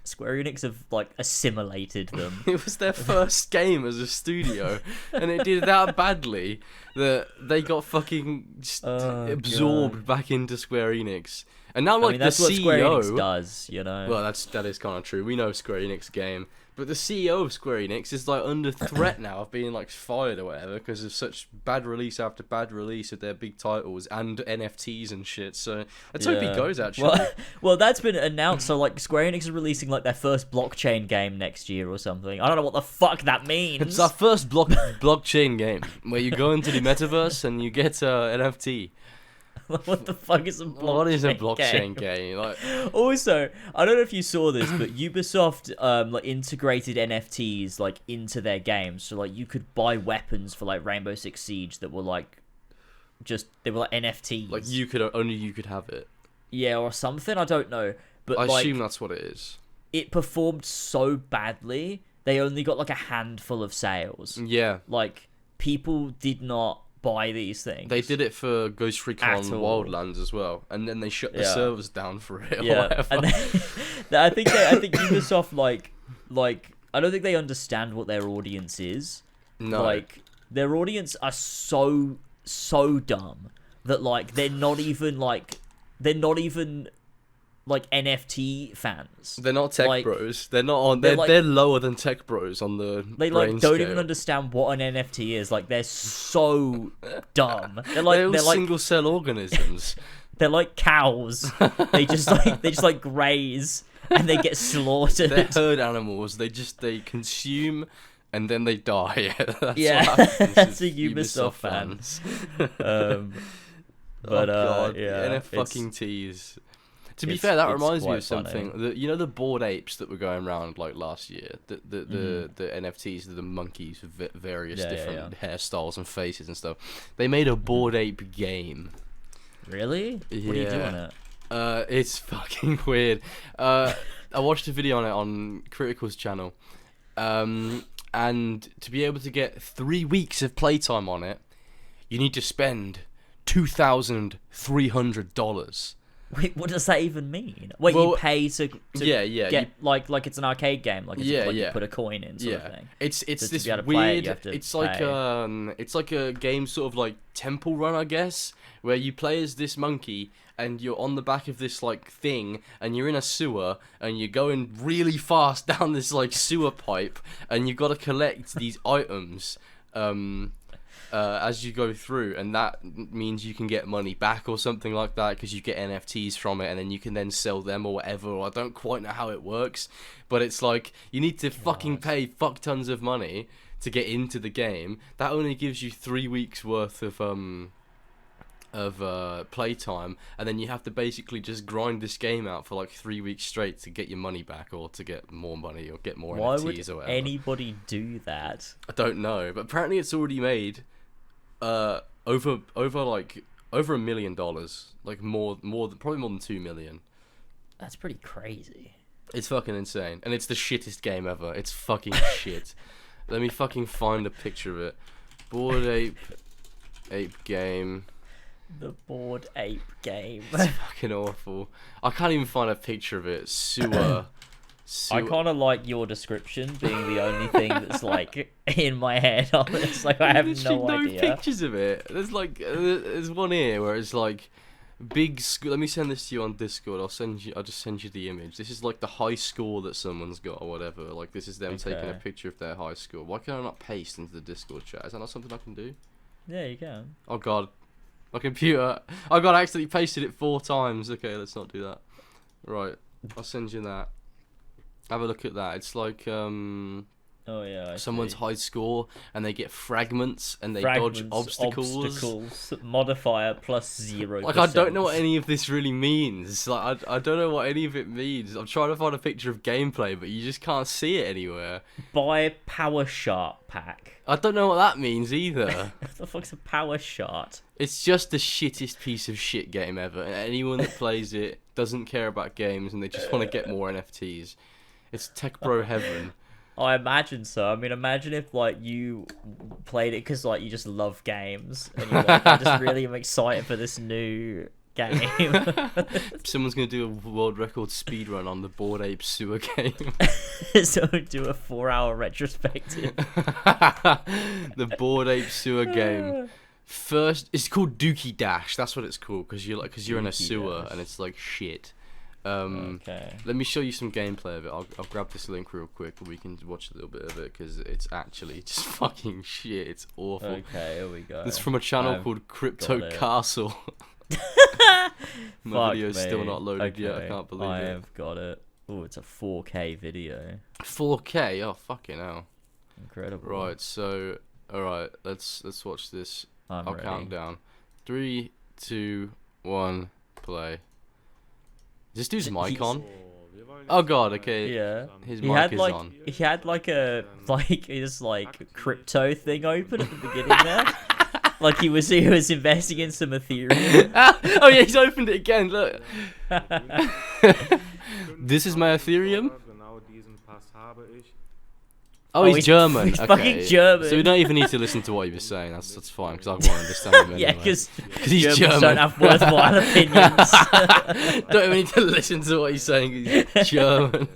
Square Enix have like assimilated them. It was their first game as a studio, and it did that badly that they got fucking absorbed back into Square Enix. And now, like, that's the what CEO, Square Enix does, you know. Well, that is kind of true. We know Square Enix game, but the CEO of Square Enix is like under threat now of being like fired or whatever because of such bad release after bad release of their big titles and NFTs and shit. So let's hope he goes actually. Well, that's been announced. So like, Square Enix is releasing like their first blockchain game next year or something. I don't know what the fuck that means. It's our first blockchain game where you go into the metaverse and you get NFT. What the fuck is a blockchain game? What is a blockchain game? Like, also, I don't know if you saw this, but Ubisoft like integrated NFTs like into their games, so like you could buy weapons for like Rainbow Six Siege that were like they were like NFTs. like only you could have it. Yeah, or something. I don't know, but I like, assume that's what it is. It performed so badly. They only got like a handful of sales. Yeah, Like, people did not buy these things. they did it for Ghost Recon At all. Wildlands as well, and then they shut the servers down for it. Or Yeah, whatever. and I think Ubisoft like I don't think they understand what their audience is. No. Like, their audience are so dumb that like they're not even like NFT fans. They're not tech like, bros. They're not on. they're like- They're lower than tech bros on the. They brain like don't scale. even understand what an NFT is. Like, they're so dumb. They're all single cell organisms. They're like cows. They just like graze and they get slaughtered. They're herd animals. They consume and then they die. That's Yeah, what happens that's with a Ubisoft fan. fans. But oh god, yeah, NFTs. To be it's- fair, that it's reminds me quite of something. funny. You know the bored apes that were going around like last year. The NFTs, the monkeys with various different hairstyles and faces and stuff. They made a bored ape game. Really? What are you doing Yeah. it? It's fucking weird. I watched a video on it on Critical's channel, and to be able to get 3 weeks of playtime on it, you need to spend $2,300. Wait, what does that even mean? Wait, Well, you pay to yeah, get like it's an arcade game, like, you put a coin in sort of thing. It's So to this be able to play it, weird. you have to It's like pay. it's like a game sort of like Temple Run, I guess, where you play as this monkey and you're on the back of this like thing and you're in a sewer and you're going really fast down this like sewer pipe and you've got to collect these items as you go through, and that means you can get money back or something like that because you get NFTs from it, and then you can then sell them or whatever. Or I don't quite know how it works, but it's like you need to fucking pay fuck tons of money to get into the game. That only gives you 3 weeks worth of playtime, and then you have to basically just grind this game out for like 3 weeks straight to get your money back or to get more money or get more Why NFTs would or whatever. anybody do that? I don't know, but apparently it's already made over $1 million, like probably more than 2 million. That's pretty crazy. It's fucking insane, and it's the shittest game ever. It's fucking shit. Let me fucking find a picture of it. Bored ape game. The Bored Ape game. It's fucking awful. I can't even find a picture of it. Sewer. I kind of like your description being the only thing that's like in my head. It's like I have no idea. Pictures of it. There's one here where it's like big. Let me send this to you on Discord. I'll just send you the image. This is like the high score that someone's got or whatever. Like this is them taking a picture of their high score. Why can I not paste into the Discord chat? Is that not something I can do? Yeah, you can. Oh god, my computer. I got accidentally pasted it 4 times. Okay, let's not do that. Right, I'll send you that. Have a look at that. It's like Oh yeah. Someone's high score, and they get fragments, and they dodge obstacles. Modifier +0%. Like, I don't know what any of this really means. Like, I don't know what any of it means. I'm trying to find a picture of gameplay, but you just can't see it anywhere. Buy Power Shart pack. I don't know what that means either. What the fuck's a Power Shart? It's just the shittest piece of shit game ever, and anyone that plays it doesn't care about games, and they just want to get more NFTs. It's tech bro heaven. I imagine so. I mean, imagine if like you played it because like you just love games, and you're like, I just really am excited for this new game. Someone's gonna do a world record speedrun on the Bored Ape Sewer game. So do a 4-hour retrospective. The Bored Ape Sewer game. First, it's called Dookey Dash. That's what it's called because you're in a sewer Dash. and it's like shit. Okay. Let me show you some gameplay of it. I'll grab this link real quick, and we can watch a little bit of it because it's actually just fucking shit. It's awful. Okay, here we go. It's from a channel called Crypto Castle. My video's still not loaded yet. I can't believe it. I have got it. Oh, it's a 4K video. 4K. Oh fucking hell. Incredible. Right. So, all right. Let's watch this. I'll ready. count down. 3, 2, 1, play. Is this dude's mic on? Oh god, okay. Yeah. His mic is on. He had like his crypto thing open at the beginning there. Like he was investing in some Ethereum. Oh yeah, he's opened it again, look. This is my Ethereum. Oh, he's German. He's okay. fucking German. So we don't even need to listen to what he was saying. That's fine because I won't understand him anyway. Yeah, because he's German. Don't have worthwhile opinions. Don't even need to listen to what he's saying. He's German.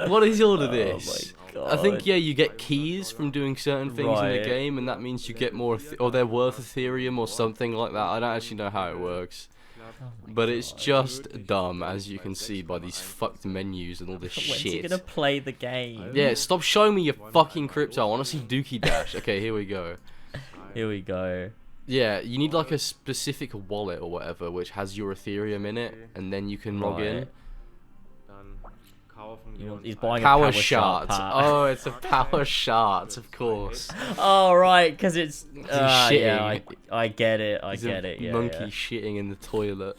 What is all of this? Oh my god. I think you get keys from doing certain things in the game, and that means you get more, or they're worth Ethereum or something like that. I don't actually know how it works. But it's just dumb, as you can see by these fucked menus and all this When's shit. he gonna play the game? Yeah, stop showing me your fucking crypto. I want to see Dookey Dash. Okay, here we go. Here we go. Yeah, you need like a specific wallet or whatever, which has your Ethereum in it, and then you can log in. He's buying Power a Shard. part. Oh, it's a Power Shard, of course. Oh right, because it's shitting. yeah, I get it. I get it. Yeah, monkey yeah. shitting in the toilet.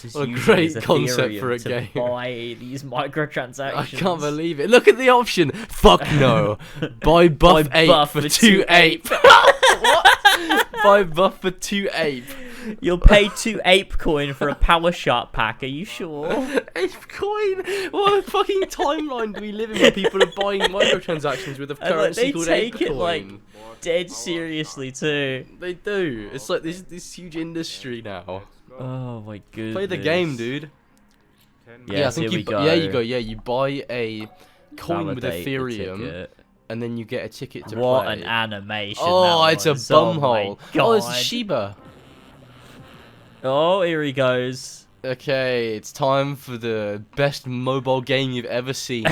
Just What a using great his concept Ethereum for a to game. buy these microtransactions. I can't believe it. Look at the option. Fuck no. Buy buff Buy ape buff for for 2 ape. What? Buy buff for 2 ape. You'll pay 2 ape coin for a Power Shart pack. Are you sure? Ape coin? What fucking timeline do we live in where people are buying microtransactions with a currency called ape coin? They take it like dead seriously too. They do. It's like this huge industry now. Oh my goodness. Play the game, dude. Yeah, I think you buy a coin with Validate the Ethereum, ticket. and then you get a ticket to What play. an animation! Oh, that it's a was. Oh my bumhole. Oh, it's a God. Shiba. Oh, here he goes. Okay, it's time for the best mobile game you've ever seen.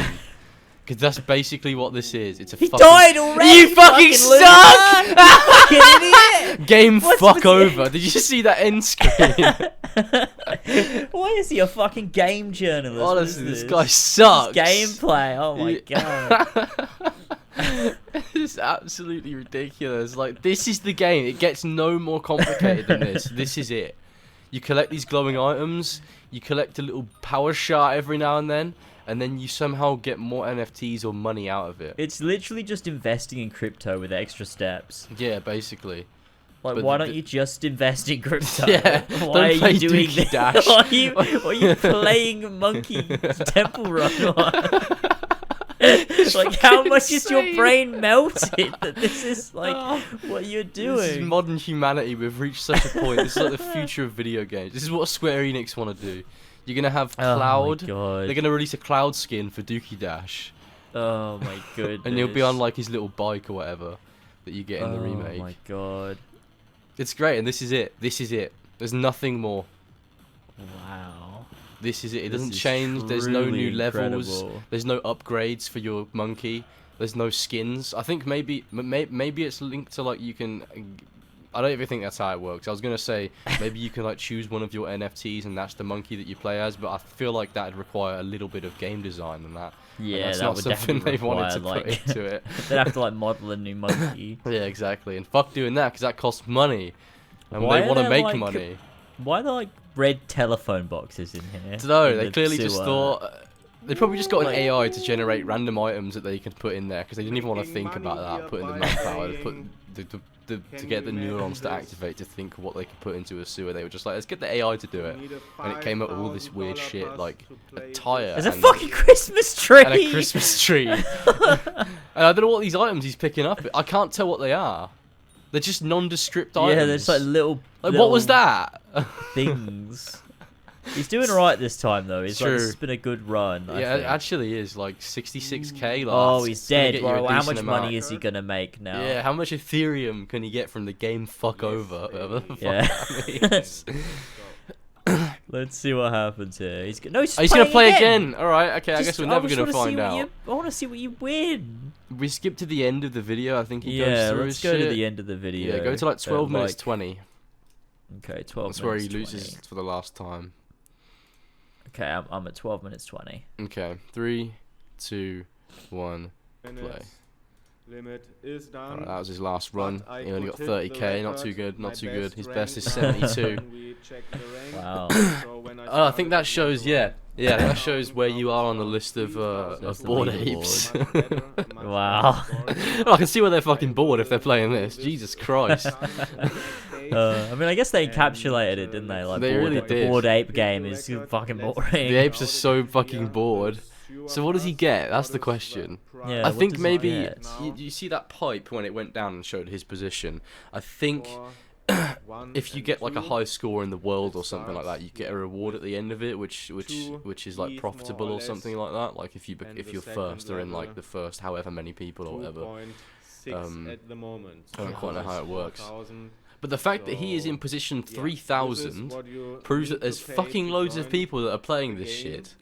Because that's basically what this is. It's a He fucking... died already. You fucking suck! You fucking idiot! Game What's fuck with over. Did you see that end screen? Why is he a fucking game journalist? What is Honestly, this guy sucks. Gameplay. Oh my god. It's absolutely ridiculous. Like, this is the game. It gets no more complicated than this. This is it. You collect these glowing items, you collect a little power shard every now and then you somehow get more NFTs or money out of it. It's literally just investing in crypto with extra steps. Yeah, basically. Like, But why don't you just invest in crypto? Yeah, Why don't are you play doing Dookey this? Dash. Why are you playing Monkey Temple Run? Like, how much is your brain melted that this is like what you're doing? This is modern humanity. We've reached such a point. This is like the future of video games. This is what Square Enix want to do. You're gonna have Cloud. Oh my God. They're gonna release a Cloud skin for Dookey Dash. Oh my goodness. And you'll be on like his little bike or whatever that you get in the remake. Oh my god. It's great, and this is it. This is it. There's nothing more. Wow. This is it. It This doesn't is change. There's no truly new levels. incredible. There's no upgrades for your monkey. There's no skins. I think maybe it's linked to like you can I don't even think that's how it works. I was gonna say maybe you can like choose one of your NFTs and that's the monkey that you play as, but I feel like that'd require a little bit of game design and that. Yeah, and that's that not would something definitely they wanted to require, put like, into it. they'd have to like model a new monkey. Yeah, exactly. And fuck doing that because that costs money, and Why they are want to there, make like, money. Why are there like red telephone boxes in here? No, in they the clearly just sewer? thought. They probably just got an Like- AI to generate random items that they could put in there because they didn't even want to think about that, putting the manpower to put to get the neurons to activate to think of what they could put into a sewer. They were just like, let's get the AI to do it, and it came up with all this weird shit like a tire. There's a fucking Christmas tree. and a Christmas tree. And I don't know what these items he's picking up. I can't tell what they are. They're just nondescript items. Yeah, there's like little. Like, little what was that? things. He's doing alright this time though. He's like, True. this has been a good run. I Yeah, it think. actually is like 66k. Like, Oh, he's it's gonna dead. get you a Well, how decent much amount. money is he gonna make now? Yeah, how much Ethereum can he get from the game fuck over? Whatever the fuck Yeah. that means. Let's see what happens here. He's no. Oh, he's gonna play again. All right, okay. I Just- guess we're never just gonna wanna see find what out. I want to see what you win. We skipped to the end of the video. I think he goes Yeah, through let's his go to shit. the end of the video. Yeah, go to like 12 and, minutes like- 20. Okay, 12 That's where he minutes loses 20. for the last time. Okay, I'm at 12 minutes 20. Okay, 3, 2, 1, play. Limit is done. Alright, that was his last run. But I He only got could hit the 30k. Not record. too good. My Not too good. His rank best is is 72. when we check the rank. Wow. So when I Oh, I think that started, shows. Yeah, that shows where you are on the list of That's the bored leaderboard. apes. Wow. Oh, I can see where they're fucking bored if they're playing this. Jesus Christ. I mean, I guess they encapsulated it, didn't they? Like, They really the did. bored ape game is fucking boring. The apes are so fucking bored. So what does he get? That's the question. Yeah, I what think does he maybe get? you see that pipe when it went down and showed his position. I think if you get like a high score in the world or something like that, you get a reward at the end of it, which is like profitable or something like that. Like if you're first or in like the first however many people or whatever. 2.6 at the moment. I don't quite know how it works. 4,000. But the fact that he is in position 3,000 proves that there's fucking loads of people that are playing this shit.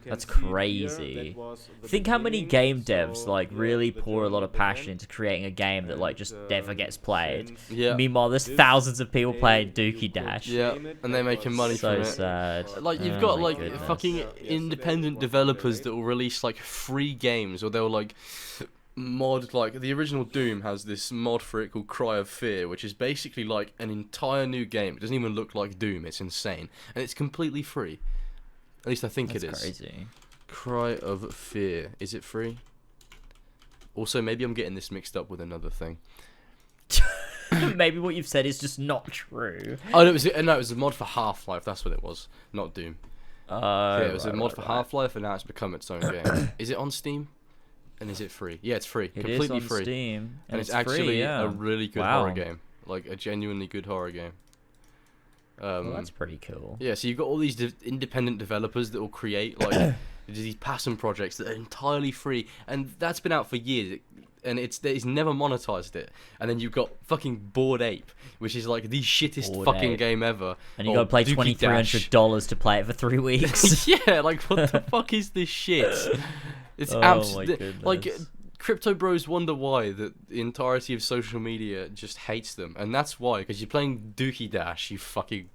That's crazy. Think how many game devs like really pour a lot of passion into creating a game that like just never gets played. Yeah. Meanwhile, there's thousands of people playing Dookie Dash. Yeah, and they're making money So from it. sad. Like you've Oh got my like goodness. fucking independent developers that will release like free games, or they'll like mod like the original Doom has this mod for it called Cry of Fear, which is basically like an entire new game. It doesn't even look like Doom. It's insane, and it's completely free. At least I think That's it is. crazy. Cry of Fear. Is it free? Also, maybe I'm getting this mixed up with another thing. Maybe what you've said is just not true. Oh, no, it was a mod for Half-Life. That's what it was, not Doom. Yeah, it was a mod for Half-Life, and now it's become its own game. Is it on Steam? And is it free? Yeah, it's free. It Completely is on free. Steam, And it's free, actually yeah. a really good Wow. horror game. Like a genuinely good horror game. Well, that's pretty cool. Yeah, so you've got all these independent developers that will create like these passion projects that are entirely free, and that's been out for years. And it's never monetized it. And then you've got fucking Bored Ape, which is like the shittest Bored fucking Ape. game ever. And you Or gotta pay Dookey Dash. $2,300 to play it for 3 weeks. Yeah, like what the fuck is this shit? It's Oh my absolutely like goodness. crypto bros wonder why the entirety of social media just hates them, and that's why, because you're playing Dookey Dash, you fucking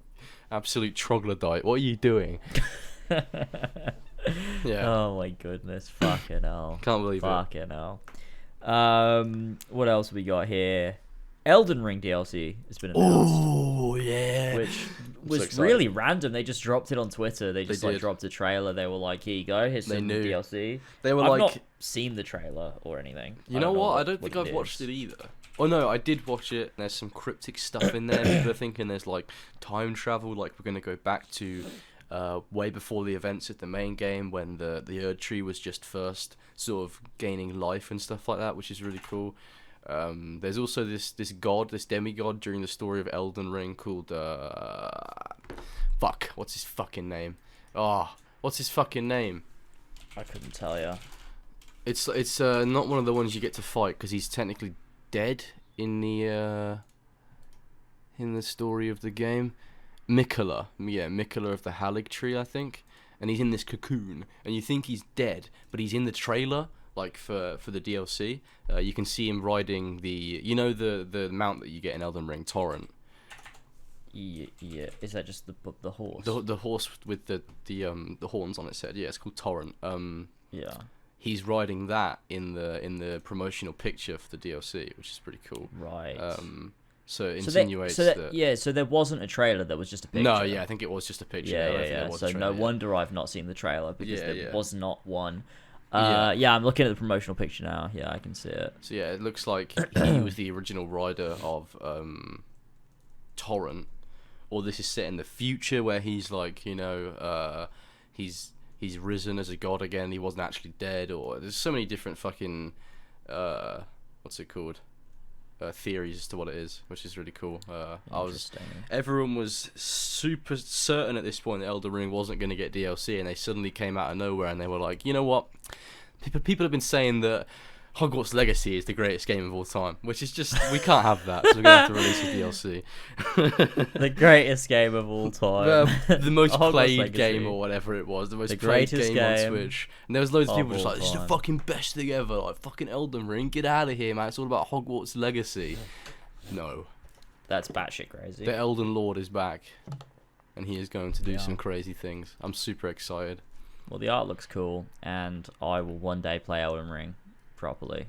absolute troglodyte. What are you doing? Yeah, Oh my goodness. Fucking hell. can't believe it. Fucking hell. What else we got here? Elden Ring DLC has been announced. Oh yeah, Which was excited. really random. They just dropped it on Twitter. They just like did. dropped a trailer. They were like, "Here you go. Here's They some knew. DLC." They were I've like, not seen the trailer or anything. you know what? I don't what think I've is. watched it either. Oh no, I did watch it. There's some cryptic stuff in there. People are thinking there's like time travel, like we're gonna go back to way before the events of the main game when the Erd Tree was just first sort of gaining life and stuff like that, which is really cool. There's also this demigod during the story of Elden Ring called fuck, what's his fucking name? What's his fucking name? I couldn't tell you. It's not one of the ones you get to fight because he's technically dead in the story of the game. Mikola of the Halig Tree, I think, and he's in this cocoon, and you think he's dead, but he's in the trailer like for the DLC. You can see him riding the mount that you get in Elden Ring, Torrent. Yeah. Is that just the horse? The horse with the horns on its head. Yeah, it's called Torrent. Yeah. He's riding that in the promotional picture for the DLC, which is pretty cool. Right. So it insinuates that. Yeah, so there wasn't a trailer, that was just a picture. No, yeah, I think it was just a picture. Yeah. So no wonder I've not seen the trailer, because there was not one. Yeah, I'm looking at the promotional picture now. Yeah, I can see it. So yeah, it looks like he was the original rider of Torrent, or this is set in the future where he's like, he's risen as a god again. He wasn't actually dead, or there's so many different fucking what's it called? Theories as to what it is, which is really cool. Everyone was super certain at this point that Elden Ring wasn't going to get DLC, and they suddenly came out of nowhere and they were like, you know what? People have been saying that Hogwarts Legacy is the greatest game of all time, which is just, we can't have that, so we're gonna have to release a DLC. The greatest game of all time. The most played game, or whatever it was, the most played game on Switch. And there was loads of people just like, this is the fucking best thing ever, like fucking Elden Ring, get out of here, man, it's all about Hogwarts Legacy. No. That's batshit crazy. The Elden Lord is back, and he is going to do some crazy things. I'm super excited. Well, the art looks cool, and I will one day play Elden Ring properly.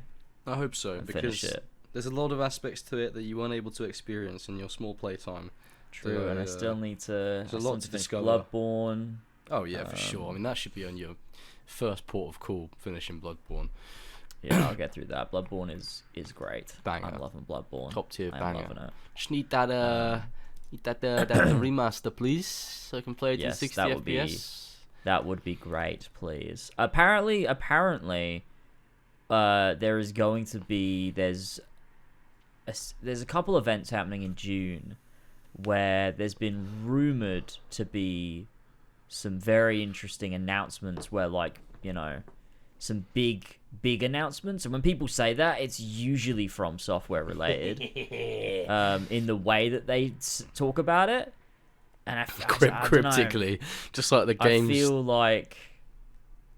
I hope so, because there's a lot of aspects to it that you weren't able to experience in your small playtime. True, and I still need to. There's a lot to discover. Bloodborne. Oh yeah, for sure. I mean, that should be on your first port of call, finishing Bloodborne. Yeah, I'll get through that. Bloodborne is great. Banger. I'm loving Bloodborne. Top tier banger. I'm loving it. Just need that remaster, please, so I can play it in 60 FPS. That would be great, please. Apparently. There is going to be there's a couple events happening in June where there's been rumored to be some very interesting announcements, where some big announcements, and when people say that, it's usually from software related in the way that they talk about it, and cryptically, just like the games. I feel like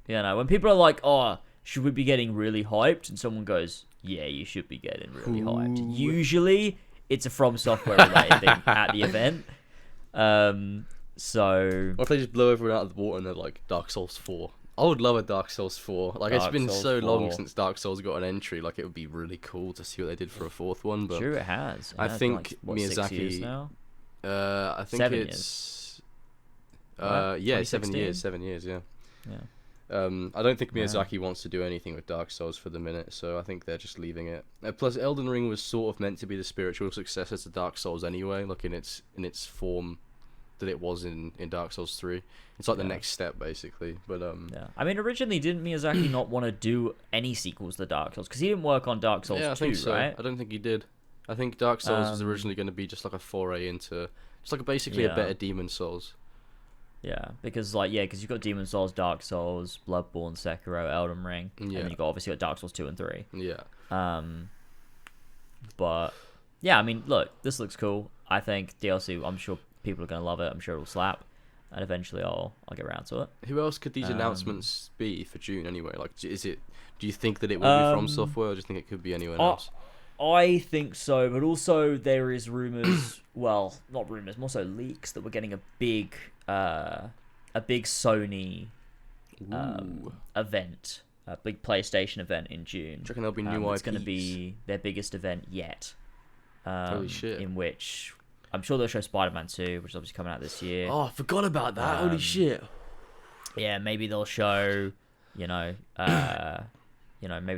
when people are like, oh, should we be getting really hyped? And someone goes, yeah, you should be getting really hyped. Usually, it's a From Software related thing at the event. So... Or if they just blow everyone out of the water and they're like, Dark Souls 4. I would love a Dark Souls 4. Like, it's been so long since Dark Souls got an entry. Like, it would be really cool to see what they did for a fourth one. But sure, it has. I think Miyazaki... 6 years now? I think 7 it's... years. Yeah, 7 years. 7 years, yeah. Yeah. I don't think Miyazaki wants to do anything with Dark Souls for the minute, so I think they're just leaving it. Plus, Elden Ring was sort of meant to be the spiritual successor to Dark Souls anyway, like in its form that it was in Dark Souls 3. It's like the next step, basically. But yeah. I mean, originally, didn't Miyazaki not want to do any sequels to Dark Souls? Because he didn't work on Dark Souls 2, I think so. Right? I don't think he did. I think Dark Souls was originally going to be just like a foray into... Just like basically a better Demon Souls. Yeah, because you've got Demon Souls, Dark Souls, Bloodborne, Sekiro, Elden Ring, and then you've obviously got Dark Souls 2 and 3. Yeah. But yeah, I mean, look, this looks cool. I think DLC, I'm sure people are gonna love it. I'm sure it'll slap, and eventually I'll get around to it. Who else could these announcements be for June anyway? Like, do you think that it will be From Software, or do you think it could be anyone else? I think so, but also there is rumors. Well, not rumors, more so leaks that we're getting a big Sony event, a big PlayStation event in June. Do you reckon there'll be new IPs? It's going to be their biggest event yet. Holy shit! In which I'm sure they'll show Spider-Man 2, which is obviously coming out this year. Oh, I forgot about that. Holy shit! Yeah, maybe they'll show, maybe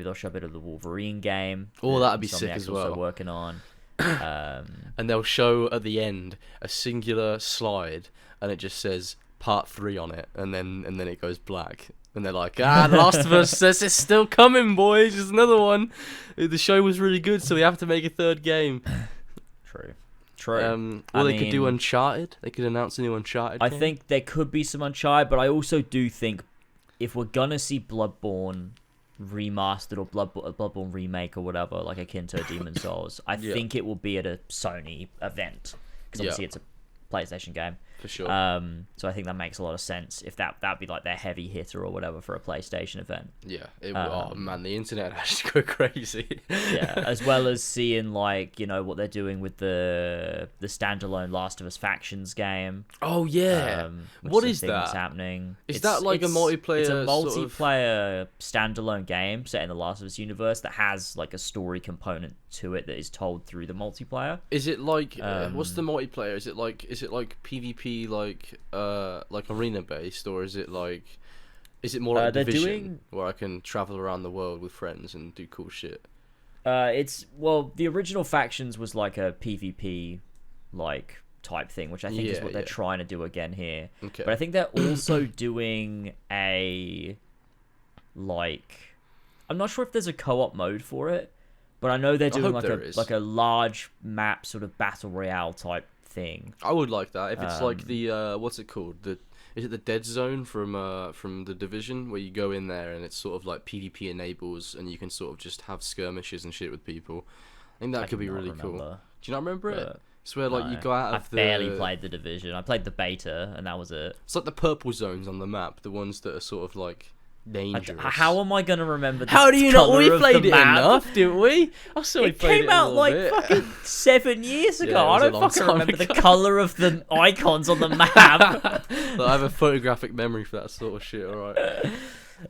they'll show a bit of the Wolverine game. Oh, that'd be sick as well. Also working on. And they'll show at the end a singular slide, and it just says Part 3 on it, and then it goes black, and they're like, The Last of Us says it's still coming, boys. There's another one. The show was really good, so we have to make a third game. True. They could do Uncharted. They could announce a new Uncharted game. I think there could be some Uncharted, but I also do think if we're gonna see Bloodborne remastered or Bloodborne remake or whatever, like akin to Demon Souls, I think it will be at a Sony event, because obviously it's a PlayStation game. for sure. So I think that makes a lot of sense if that'd be like their heavy hitter or whatever for a PlayStation event. Yeah, oh man, the internet has to go crazy. Yeah, as well as seeing like what they're doing with the standalone Last of Us Factions game. Oh yeah, what is that? That's happening. Is that like a multiplayer? It's a multiplayer standalone game set in the Last of Us universe that has like a story component to it that is told through the multiplayer. Is it like what's the multiplayer? Is it like PvP like arena based, or is it more like Division where I can travel around the world with friends and do cool shit? The original Factions was like a PvP like type thing, which I think is what they're trying to do again here. Okay. But I think they're also doing a I'm not sure if there's a co-op mode for it, but I know they're doing like a large map sort of battle royale type thing. I would like that if it's like the what's it called? Is it the Dead Zone from the Division, where you go in there and it's sort of like PvP enables and you can sort of just have skirmishes and shit with people. I think that could be really cool. Do you not remember it? It's where like you go out of I barely played the Division. I played the beta and that was it. It's like the purple zones on the map, the ones that are sort of like dangerous. How am I gonna remember? How do you not? We played it enough, didn't we? I saw it came out like fucking 7 years ago. Yeah, I don't fucking remember the color of the icons on the map. I have a photographic memory for that sort of shit. All right.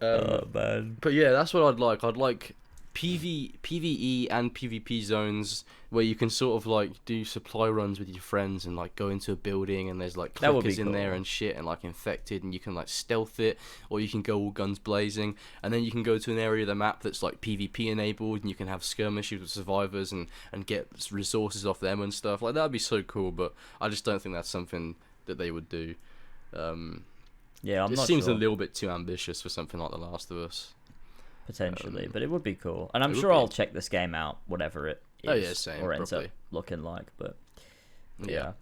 Oh man. But yeah, that's what I'd like. I'd like PvE and PvP zones where you can sort of like do supply runs with your friends and like go into a building and there's like clickers in there and shit and like infected, and you can like stealth it, or you can go all guns blazing, and then you can go to an area of the map that's like PvP enabled and you can have skirmishes with survivors and get resources off them and stuff. Like that'd be so cool, but I just don't think that's something that they would do. Yeah, it seems a little bit too ambitious for something like The Last of Us. Potentially, but it would be cool, and I'm sure I'll check this game out, whatever it is, or ends up looking like. But yeah.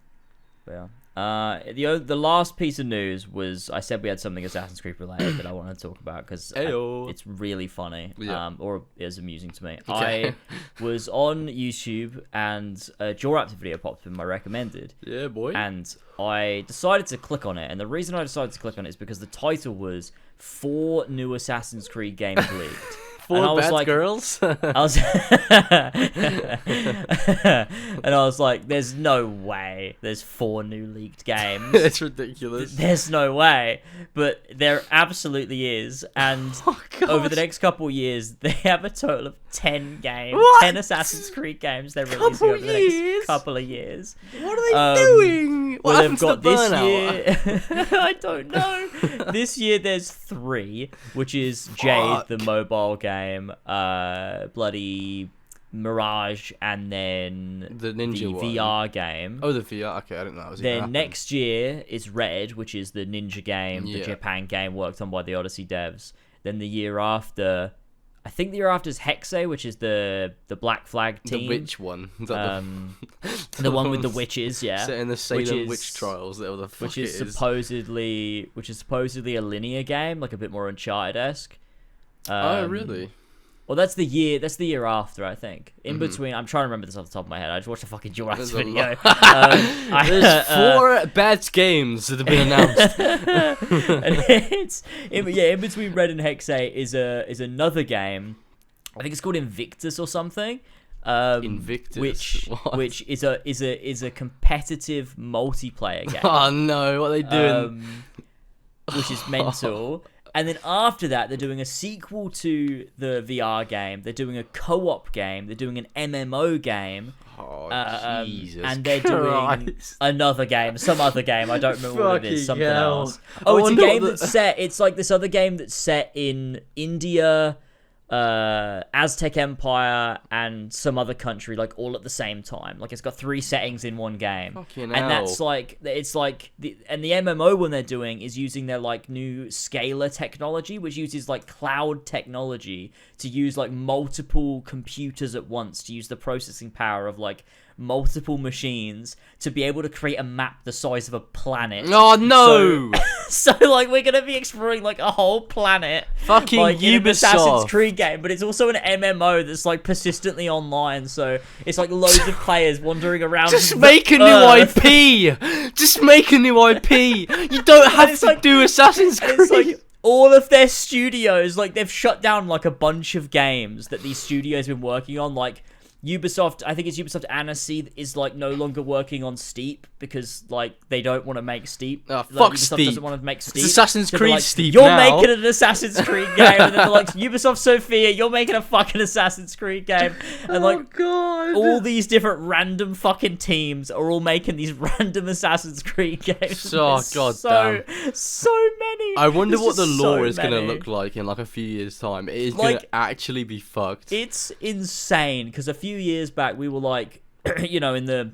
The last piece of news was I said we had something Assassin's Creed related that I wanted to talk about because it's really funny, or is amusing to me. Okay. I was on YouTube and a Joraptor video popped in my recommended. Yeah, boy. And I decided to click on it, and the reason I decided to click on it is because the title was 4 new Assassin's Creed games leaked. 4 bad girls? And I was like, there's no way there's 4 new leaked games. It's ridiculous. There's no way. But there absolutely is. And over the next couple of years, they have a total of 10 games. What? 10 Assassin's Creed games they're releasing over the next couple of years. What are they doing? Well, they've got this year. I don't know. This year there's 3, which is Jade, the mobile game, bloody Mirage, and then the Ninja VR game. Oh, the VR. Okay, I didn't know that was. Then next year is Red, which is the ninja game, the Japan game worked on by the Odyssey devs. Then the year after, I think the year after is Hexe, which is the Black Flag team. The witch one. The one with the witches, yeah. Set in the Salem witch trials, whatever the fuck which is supposedly a linear game, like a bit more Uncharted-esque. Oh, really? Well, that's the year after, I think. In between, I'm trying to remember this off the top of my head. I just watched a fucking Jurassic video. There's 4 bad games that have been announced. And in between Red and Hexe is another game. I think it's called Invictus or something. Invictus, which is a competitive multiplayer game. Oh no, what are they doing? Which is mental. And then after that, they're doing a sequel to the VR game. They're doing a co-op game. They're doing an MMO game. Oh, Jesus and they're Christ. doing another game, some other game. I don't remember what it is. Something hell. else. Oh, it's a game that's set. It's like this other game that's set in India, Aztec Empire, and some other country, like all at the same time. Like it's got 3 settings in one game. Fucking and hell. that's like the MMO one they're doing is using their like new scalar technology, which uses like cloud technology to use like multiple computers at once to use the processing power of like multiple machines to be able to create a map the size of a planet. Oh no! So like we're gonna be exploring like a whole planet, fucking like, Ubisoft, in an Assassin's Creed game, but it's also an MMO that's like persistently online. So it's like loads of players wandering around. Just make a new IP. Just make a new IP. You don't have to do Assassin's Creed. It's like all of their studios, like they've shut down like a bunch of games that these studios have been working on, like. Ubisoft, I think it's Ubisoft Annecy is like no longer working on Steep because like they don't want to make Steep. Oh, like, fuck Ubisoft Steep. doesn't want to make Steep. It's Assassin's Creed like, Steep You're now. making an Assassin's Creed game, and then they're like Ubisoft Sophia, you're making a fucking Assassin's Creed game, and like God. all these different random fucking teams are all making these randon Assassin's Creed games. Oh god damn. So many. I wonder There's what the just lore so is going to many. look like in like a few years' time. It is Like, going to actually be fucked. It's insane because a few years back we were like, you know, in the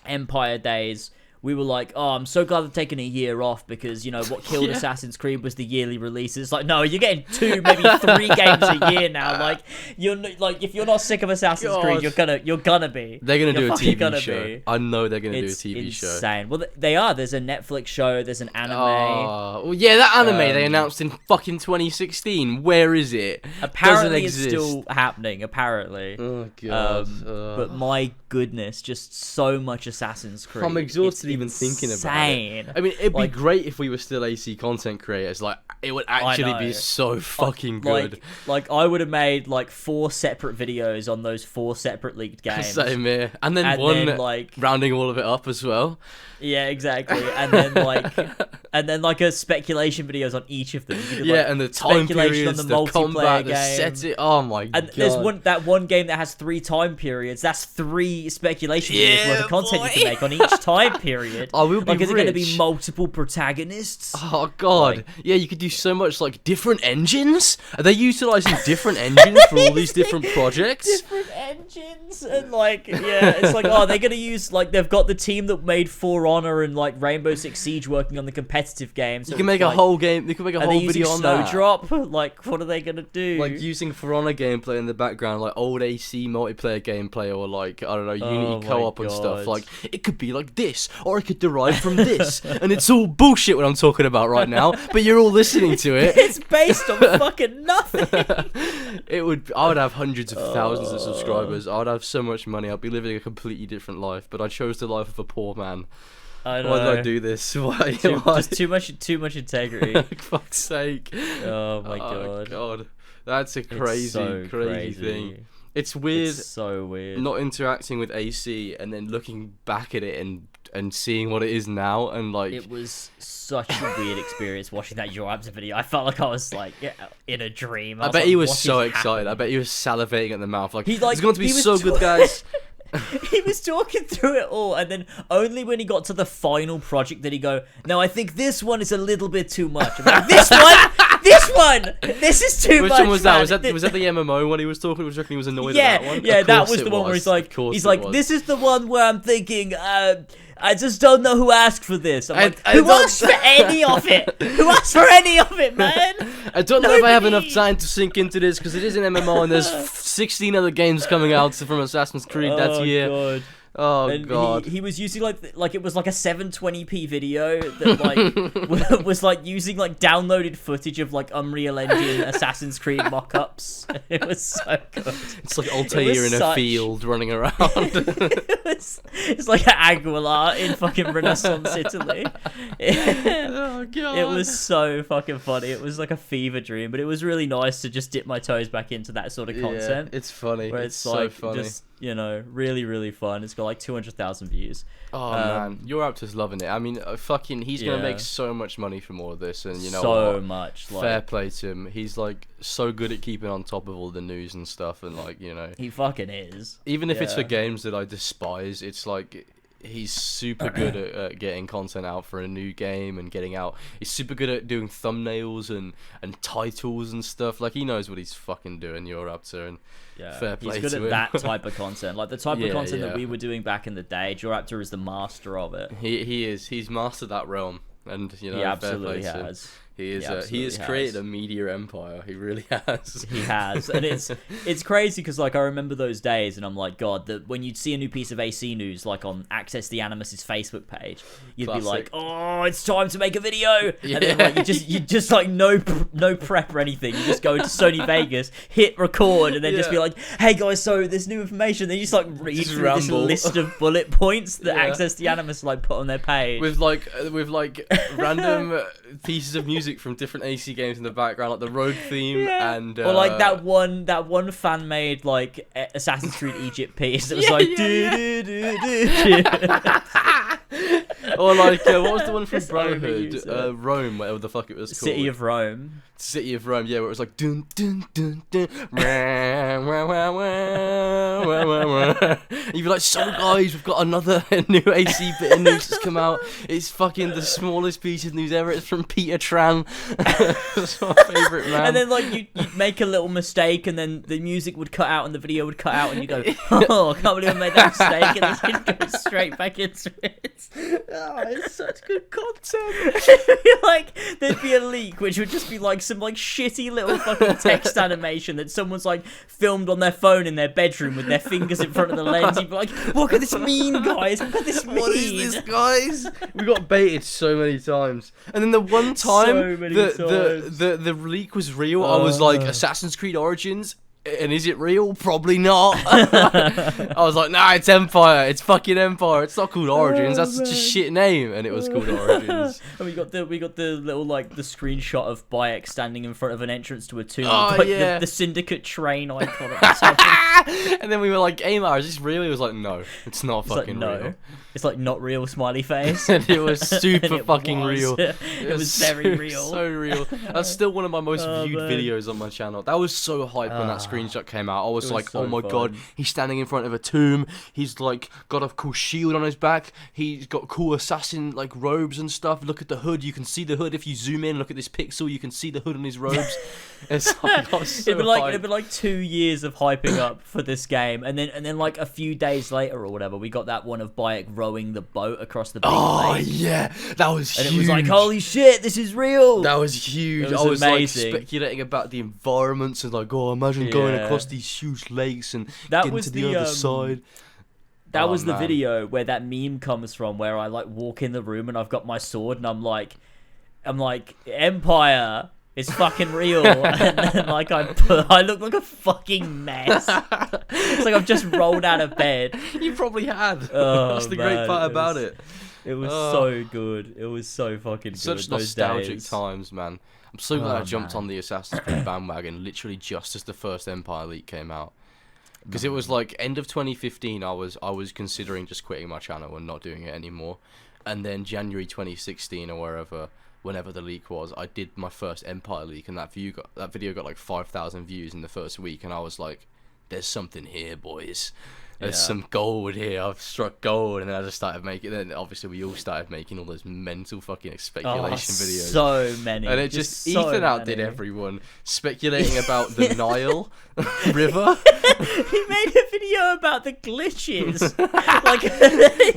Empire days, we were like, oh, I'm so glad they're taking a year off because, you know, what killed Assassin's Creed was the yearly releases. It's like, no, you're getting 2, maybe 3 games a year now. Like, you're like, if you're not sick of Assassin's Creed, you're gonna be. They're gonna do a fucking TV show. I know they're gonna do a TV show. It's insane. Well, they are. There's a Netflix show. There's an anime. Oh, well, yeah, that anime they announced in fucking 2016. Where is it? Apparently, it's Doesn't exist. still happening. Apparently. Oh god. But my goodness, just so much Assassin's Creed. I'm exhausted It's even thinking about it. insane. I mean, it'd Like, be great if we were still AC content creators. Like, it would actually know. be so fucking good. Like I would have made like 4 separate videos on those 4 separate leaked games. Same here. And then one like rounding all of it up as well. yeah, exactly. And then like a speculation videos on each of them. You could, Yeah, like, and the time speculation periods, on the multiplayer combat, the game. setting. Oh my god. And there's one game that has 3 time periods. That's 3 speculation videos worth of content you can make on each time period. Oh, we'll be like, is it going to be rich. multiple protagonists? Oh god. Like- Yeah, you could do so much, like different engines. Are they utilizing different engines for all these different projects? Different engines and like it's like, oh, they're gonna use, like, they've got the team that made For Honor and like Rainbow Six Siege working on the competitive games. You can make a whole game. You can make a Are they whole using video on that. Snowdrop? Like, what are they gonna do? Like using For Honor gameplay in the background, like old AC multiplayer gameplay, or like, I don't know, Unity my co-op and God. stuff. Like, it could be like this, or it could derive from this, and it's all bullshit what I'm talking about right now. But you're all listening to it. It's based on fucking nothing. I would have hundreds of thousands of subscribers. I would have so much money. I'd be living a completely different life. But I chose the life of a poor man. I know. Why did I do this? Why? Just too much integrity. For fuck's sake. Oh my god. God. That's a It's crazy, so crazy thing. It's weird. It's so weird. Not interacting with AC and then looking back at it and seeing what it is now, and like It was such a weird experience watching that Yoraptor video. I felt like I was like in a dream. I was bet like, he was what so is excited. I happening? bet he was salivating at the mouth. Like, He, like, it's going to be he was so good, guys. He was talking through it all, and then only when he got to the final project did he go, "No, I think this one is a little bit too much." I'm like, this one, this is too Which much. one was that? man. Was that the MMO when he was talking? Was he was annoyed Yeah, at that one? yeah, Of that course was it the one where he's Of like, course it was. this is the one where I'm thinking, I just don't know who asked for this. I'm like, I who don't- asked for any of it? Who asked for any of it, man? I don't know if I have enough Nobody. time to sink into this because it is an MMO and there's 16 other games coming out from Assassin's Creed that year. God. Oh And god. he was using like it was like a 720p video that like was like using like downloaded footage of like Unreal Engine Assassin's Creed mock-ups. It was so good. It's like Altair in a field running around. It's like Aguilar in fucking Renaissance Italy. Oh god. It was so fucking funny. It was like a fever dream, but it was really nice to just dip my toes back into that sort of content. Yeah, it's funny. Where It's it's so like funny. just, you know, really, really fun. It's got like 200,000 views. Oh man, Ubisoft's loving it. I mean, fucking, he's gonna Yeah. make so much money from all of this, and you know so what? much. Like, Fair play to him. He's like so good at keeping on top of all the news and stuff, and like, you know, he fucking is. even if it's for Yeah. games that I despise, it's like he's super good at getting content out for a new game and getting out. He's super good at doing thumbnails and titles and stuff. Like, he knows what he's fucking doing, Ubisoft, and Yeah, fair play he's good to at him. that type of content. Like the type Yeah, of content yeah. that we were doing back in the day. Joraptor is the master of it. He is. He's mastered that realm, and you know, He fair absolutely play to him. has. He is. He has created a media empire. He really has. He has, and it's crazy because like I remember those days, and I'm like, God, that when you'd see a new piece of AC news like on Access the Animus's Facebook page, you'd be like, oh, it's time to make a video, and then like you just like no prep or anything. You just go into Sony Vegas, hit record, and then just be like, hey guys, so there's new information. Then you just like read through this list of bullet points that Access the Animus like put on their page with like random pieces of music from different AC games in the background, like the road theme and or like that one fan made like Assassin's Creed Egypt piece that was or like what was the one from Brotherhood? Rome, whatever the fuck it was called. City of Rome, yeah, where it was like dun dun dun dun you'd be like, so guys, we've got another new AC bit of news that's come out. It's fucking the smallest piece of news ever. It's from Peter Tran. That's my favourite man. And then like you'd make a little mistake, and then the music would cut out and the video would cut out, and you go, oh, I can't believe I made that mistake, and then you'd go straight back into it. Oh, it's such good content. Like there'd be a leak which would just be like some like shitty little fucking text animation that someone's like filmed on their phone in their bedroom with their fingers in front of the lens. You'd be like, what could this mean, guys? What could this mean? What is this, guys? We got baited so many times. And then the one time the leak was real, I was like, Assassin's Creed Origins? And is it real? Probably not. I was like, nah, it's Empire. It's fucking Empire. It's not called Origins. That's such a shit name. And it was called Origins. And we got the little like the screenshot of Bayek standing in front of an entrance to a tomb. Oh, like yeah. the Syndicate train icon. Or something. And then we were like, Amar, is this real? He was like, no, it's not fucking real. It's like not real smiley face. And it was super fucking real. It was very real. So real. That's still one of my most viewed videos on my channel. That was so hype when that screenshot came out. I was like, so oh my god, he's standing in front of a tomb. He's like got a cool shield on his back. He's got cool assassin like robes and stuff. Look at the hood. You can see the hood if you zoom in. Look at this pixel. You can see the hood on his robes. It's like, it'd been like 2 years of hyping up for this game, and then like a few days later or whatever, we got that one of Bayek rowing the boat across the big lake. Oh yeah, that was huge. And it was like, holy shit, this is real. That was huge. I was amazing. Like speculating about the environments and like, oh, imagine going across these huge lakes and getting to the other side. That was the video where that meme comes from, where I like walk in the room and I've got my sword and I'm like, Empire. It's fucking real, and then like I look like a fucking mess. It's like I've just rolled out of bed. You probably had. Oh, that's the great part about it. It was so good. It was so fucking good. Such nostalgic times, man. I'm so glad I jumped on the Assassin's Creed bandwagon literally just as the first Empire leak came out. Because it was like end of 2015, I was considering just quitting my channel and not doing it anymore. And then January 2016 or whenever the leak was, I did my first Empire leak, and that video got like 5,000 views in the first week, and I was like, there's something here, boys. There's some gold here. I've struck gold, and then I just started making. Then obviously we all started making all those mental fucking speculation videos. So many, and it just Ethan outdid everyone speculating about the Nile River. He made a video about the glitches. Like,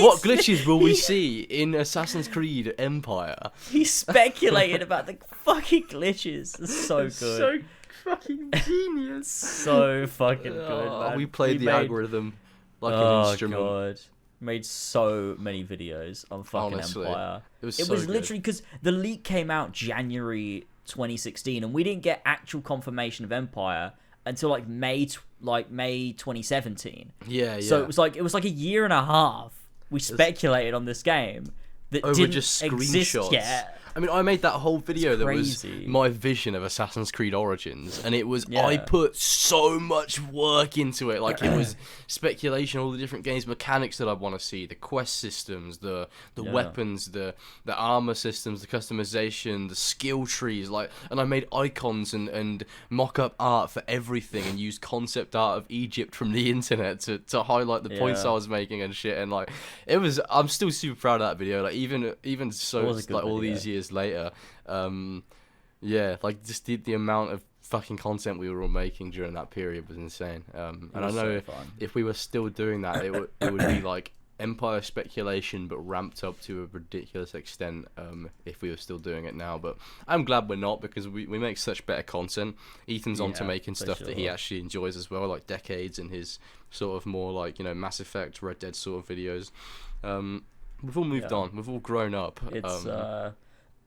what glitches will we see in Assassin's Creed Empire? He speculated about the fucking glitches. It's so good. So fucking genius. So fucking good, man. We played the algorithm like an instrument. God. Made so many videos on fucking Honestly, Empire. It was literally because the leak came out January 2016, and we didn't get actual confirmation of Empire until like May 2017. Yeah. So it was like a year and a half we speculated on this game that didn't just exist screenshots. yet. I mean, I made that whole video that was my vision of Assassin's Creed Origins, and it was I put so much work into it. Like, it was speculation, all the different games mechanics that I want to see, the quest systems, the weapons, the armor systems, the customization, the skill trees, and I made icons and mock-up art for everything, and used concept art of Egypt from the internet to highlight the points I was making and shit. And like, I'm still super proud of that video. Like, even so, like all these years later, like just the amount of fucking content we were all making during that period was insane. And I know if we were still doing that, it would be like Empire speculation, but ramped up to a ridiculous extent. If we were still doing it now, but I'm glad we're not, because we make such better content. Ethan's on to making stuff that he actually enjoys as well, like Decades and his sort of more like, you know, Mass Effect, Red Dead sort of videos. We've all moved on. We've all grown up. It's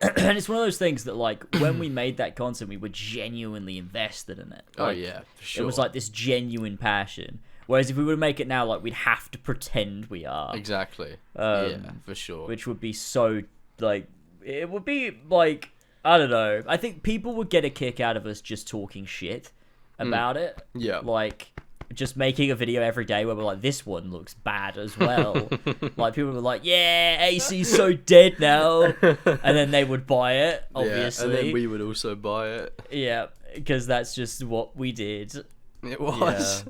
and it's one of those things that, like, when we made that content, we were genuinely invested in it. Like, oh yeah, for sure. It was like this genuine passion. Whereas if we were to make it now, like, we'd have to pretend we are. Exactly. Yeah, for sure. Which would be so, like, it would be like, I don't know. I think people would get a kick out of us just talking shit about it. Yeah. Like, just making a video every day where we're like, this one looks bad as well. Like, people were like, yeah, AC's so dead now. And then they would buy it, obviously. Yeah, and then we would also buy it. Yeah, because that's just what we did. It was.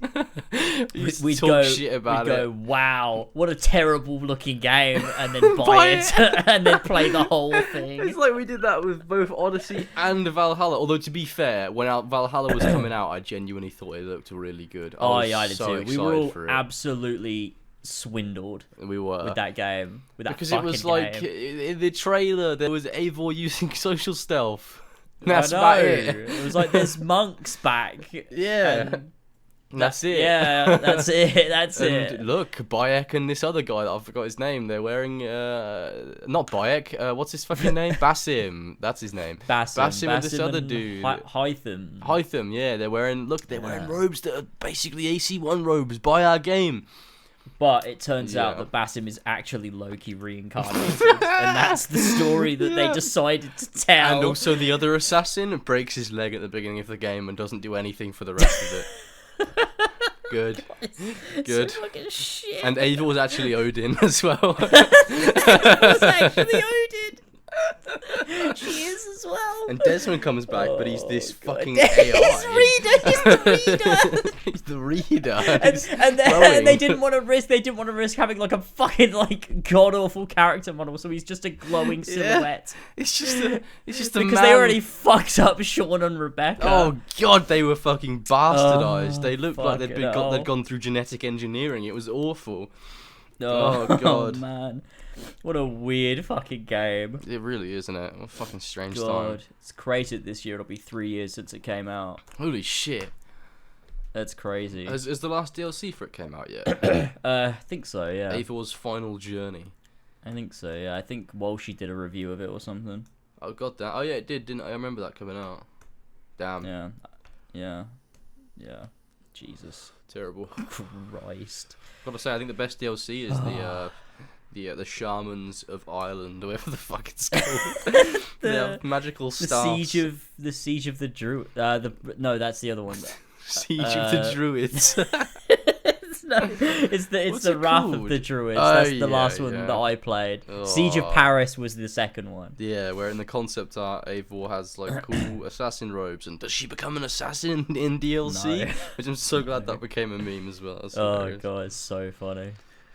Yeah. We'd talk shit about we'd go, wow, what a terrible looking game, and then buy it, and then play the whole thing. It's like we did that with both Odyssey and Valhalla. Although, to be fair, when Valhalla was coming out, I genuinely thought it looked really good. I did too. We were all absolutely swindled. We were with that game. With that because it was like game. In the trailer there was Eivor using social stealth. That's about it. It was like there's monks back. Yeah. That's it. Yeah, that's it. That's it. Look, Bayek and this other guy that I forgot his name. They're wearing not Bayek. What's his fucking name? Basim. That's his name. Basim and this other dude. Hytham. Yeah, they're wearing robes that are basically AC1 robes. Buy our game. But it turns out that Basim is actually Loki reincarnated, and that's the story that they decided to tell. And also the other assassin breaks his leg at the beginning of the game and doesn't do anything for the rest of it. Good. So fucking shit. And Eivor was actually Odin as well. It was actually Odin. She is as well. And Desmond comes back, but he's this fucking AI. He's the reader. He's the reader. And they didn't want to risk having like a fucking like god awful character model, so he's just a glowing silhouette. It's just a because they already fucked up Sean and Rebecca. Oh god, they were fucking bastardized. They looked like they'd gone through genetic engineering. It was awful. Oh god. Oh man. What a weird fucking game. It really is, isn't it? What a fucking strange time. God, it's created this year. It'll be 3 years since it came out. Holy shit. That's crazy. Has the last DLC for it came out yet? I think so, yeah. Eivor's Final Journey. I think so, yeah. I think Walshy did a review of it or something. Oh god damn. Oh yeah, it did, didn't I? I remember that coming out. Damn. Yeah. Jesus. Terrible. Christ. Gotta say, I think the best DLC is the Shamans of Ireland, whatever the fuck it's called. They have magical staffs. The Siege of the Druid. No, that's the other one. Siege of the Druids. It's the Wrath of the Druids. That's the last one that I played. Siege of Paris was the second one. Yeah, where in the concept art, Eivor has like cool assassin robes, and does she become an assassin in DLC? No. Which I'm so glad that became a meme as well. Oh god, it's so funny.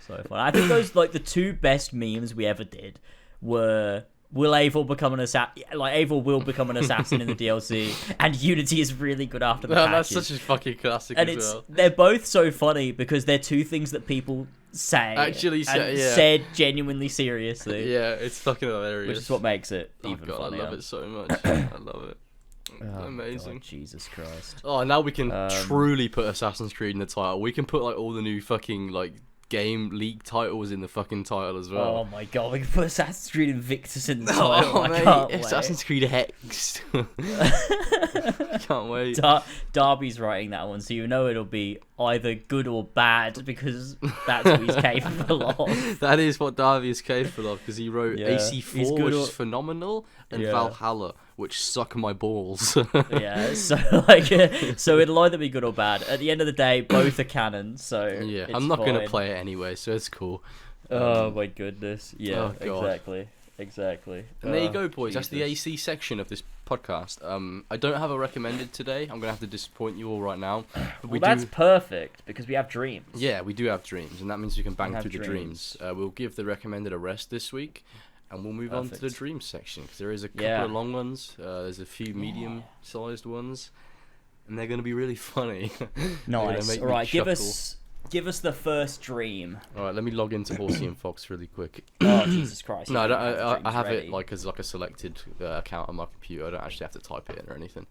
So funny. I think those like the two best memes we ever did were will Eivor become an assassin? Like Eivor will become an assassin in the DLC, and Unity is really good after the patches. That's such a fucking classic and as well. They're both so funny because they're two things that people said genuinely seriously. Yeah, it's fucking hilarious. Which is what makes it even I funnier. love it so much. I love it. Oh, amazing. God, Jesus Christ. Oh, now we can truly put Assassin's Creed in the title. We can put like all the new fucking like game league titles in the fucking title as well. Oh my god, we can put Assassin's Creed Invictus in the title. I can't wait. Assassin's Creed Hex. Can't wait. Darby's writing that one, so you know it'll be either good or bad because that's what he's capable of. That is what Darby is capable of because he wrote AC4, which is phenomenal, and Valhalla, which suck my balls. Yeah, so it'll either be good or bad. At the end of the day, both are canon, so yeah, I'm not gonna play it anyway, so it's cool. Oh my goodness, yeah, exactly. And there you go, boys. That's the AC section of this podcast. I don't have a recommended today. I'm gonna have to disappoint you all right now. But that's perfect because we have dreams. Yeah, we do have dreams, and that means we can bang through the dreams. We'll give the recommended a rest this week. And we'll move on to the dreams section because there is a couple of long ones. There's a few medium-sized ones, and they're going to be really funny. Nice. All right, give us Give us the first dream. All right, let me log into Horsey and Fox really quick. Oh Jesus Christ! No, I have it like as like a selected account on my computer. I don't actually have to type it in or anything.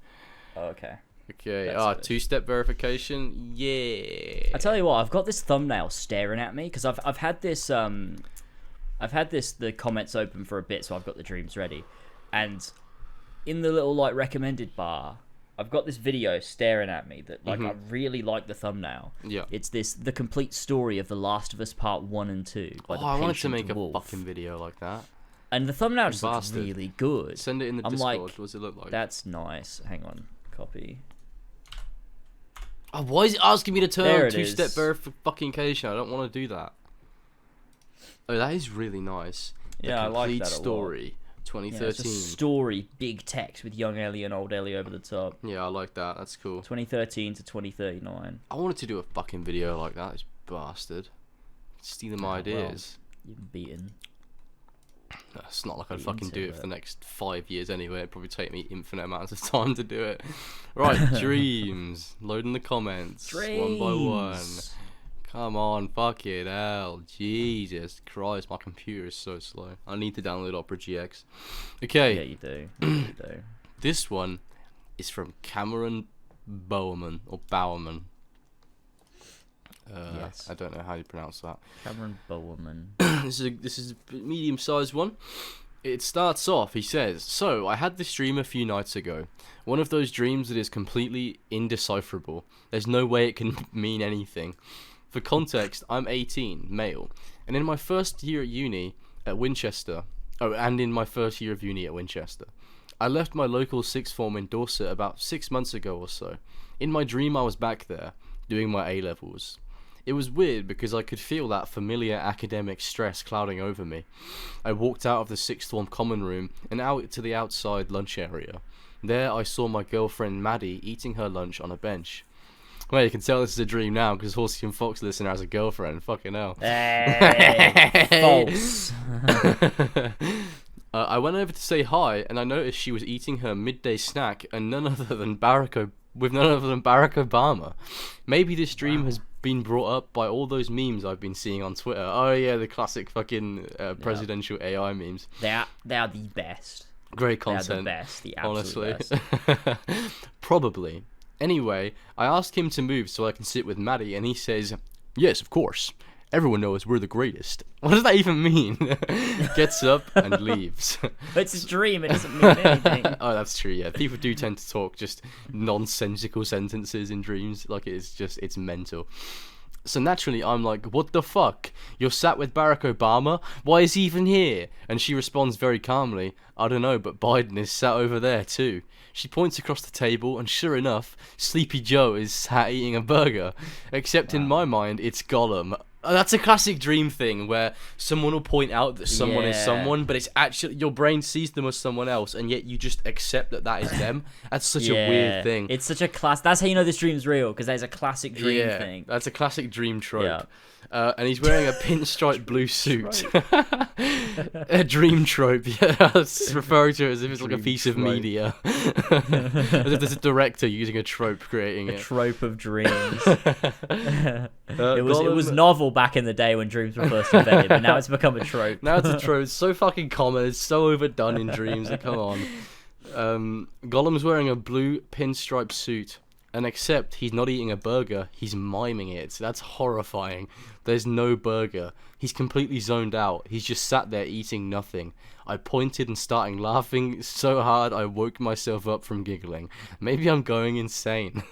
Oh, okay. Okay. That's good. Two-step verification. Yeah. I tell you what, I've got this thumbnail staring at me because I've had this the comments open for a bit, so I've got the dreams ready, and in the little like recommended bar, I've got this video staring at me that like I really like the thumbnail. Yeah. It's the complete story of The Last of Us Part 1 and 2 by the I wanted to Patient make Wolf. a fucking video like that. And the thumbnail just looks Bastard. really good. Send it in the I'm Discord. like, What does it look like? That's nice. Hang on. Copy. Oh, why is it asking me to turn There on it two-step is. verification? I don't want to do that. Oh, that is really nice. Yeah, I like that a lot. Story, Yeah, 2013. it's a story, big text with young Ellie and old Ellie over the top. Yeah, I like that. That's cool. 2013 to 2039. I wanted to do a fucking video like that. This bastard. Stealing my well. ideas. You've been beaten. It's not like I'd Beat fucking do into it for the it. next 5 years anyway. It'd probably take me infinite amounts of time to do it. Right, dreams. Loading the comments. One by one. Come on, fucking hell. Jesus Christ, my computer is so slow. I need to download Opera GX. Okay. Yeah, you do. You do. This one is from Cameron Bowerman, or Bowerman. Yes. I don't know how you pronounce that. Cameron Bowerman. This is a medium-sized one. It starts off, he says, "So, I had this dream a few nights ago. One of those dreams that is completely indecipherable. There's no way it can mean anything. For context, I'm 18, male, and in my first year at uni at Winchester, I left my local sixth form in Dorset about 6 months ago or so. In my dream, I was back there, doing my A-levels. It was weird because I could feel that familiar academic stress clouding over me. I walked out of the sixth form common room and out to the outside lunch area. There I saw my girlfriend Maddie eating her lunch on a bench." Well, you can tell this is a dream now because Horsey and Fox listener has a girlfriend. Fucking hell. Hey, false. I went over to say hi and I noticed she was eating her midday snack and none other than Barack Obama. Maybe this dream has been brought up by all those memes I've been seeing on Twitter. Oh yeah, the classic fucking presidential AI memes. They are the best. Great They are content. the best. The absolute Honestly. best. Probably. Anyway, I asked him to move so I can sit with Maddie, and he says, "Yes, of course. Everyone knows we're the greatest." What does that even mean? Gets up and leaves. It's a dream. It doesn't mean anything. Oh, that's true, yeah. People do tend to talk just nonsensical sentences in dreams. Like, it's mental. So naturally, I'm like, "What the fuck? You're sat with Barack Obama? Why is he even here?" And she responds very calmly, "I don't know, but Biden is sat over there too." She points across the table, and sure enough, Sleepy Joe is sat eating a burger. Except in my mind, it's Gollum. That's a classic dream thing where someone will point out that someone is someone, but it's actually your brain sees them as someone else, and yet you just accept that is them. That's such a weird thing. It's such a class. That's how you know this dream's real, because there's a classic dream thing. That's a classic dream trope. Yeah. And he's wearing a pinstripe blue suit. A dream trope, yeah. It's referring to it as if it's like a piece of media. As if there's a director using a trope creating it. A trope of dreams. It was novel back in the day when dreams were first invented, but now it's become a trope. Now it's a trope. It's so fucking common. It's so overdone in dreams. Come on. Gollum's wearing a blue pinstripe suit. And except he's not eating a burger, he's miming it. That's horrifying. There's no burger. He's completely zoned out. He's just sat there eating nothing. I pointed and started laughing so hard I woke myself up from giggling. Maybe I'm going insane.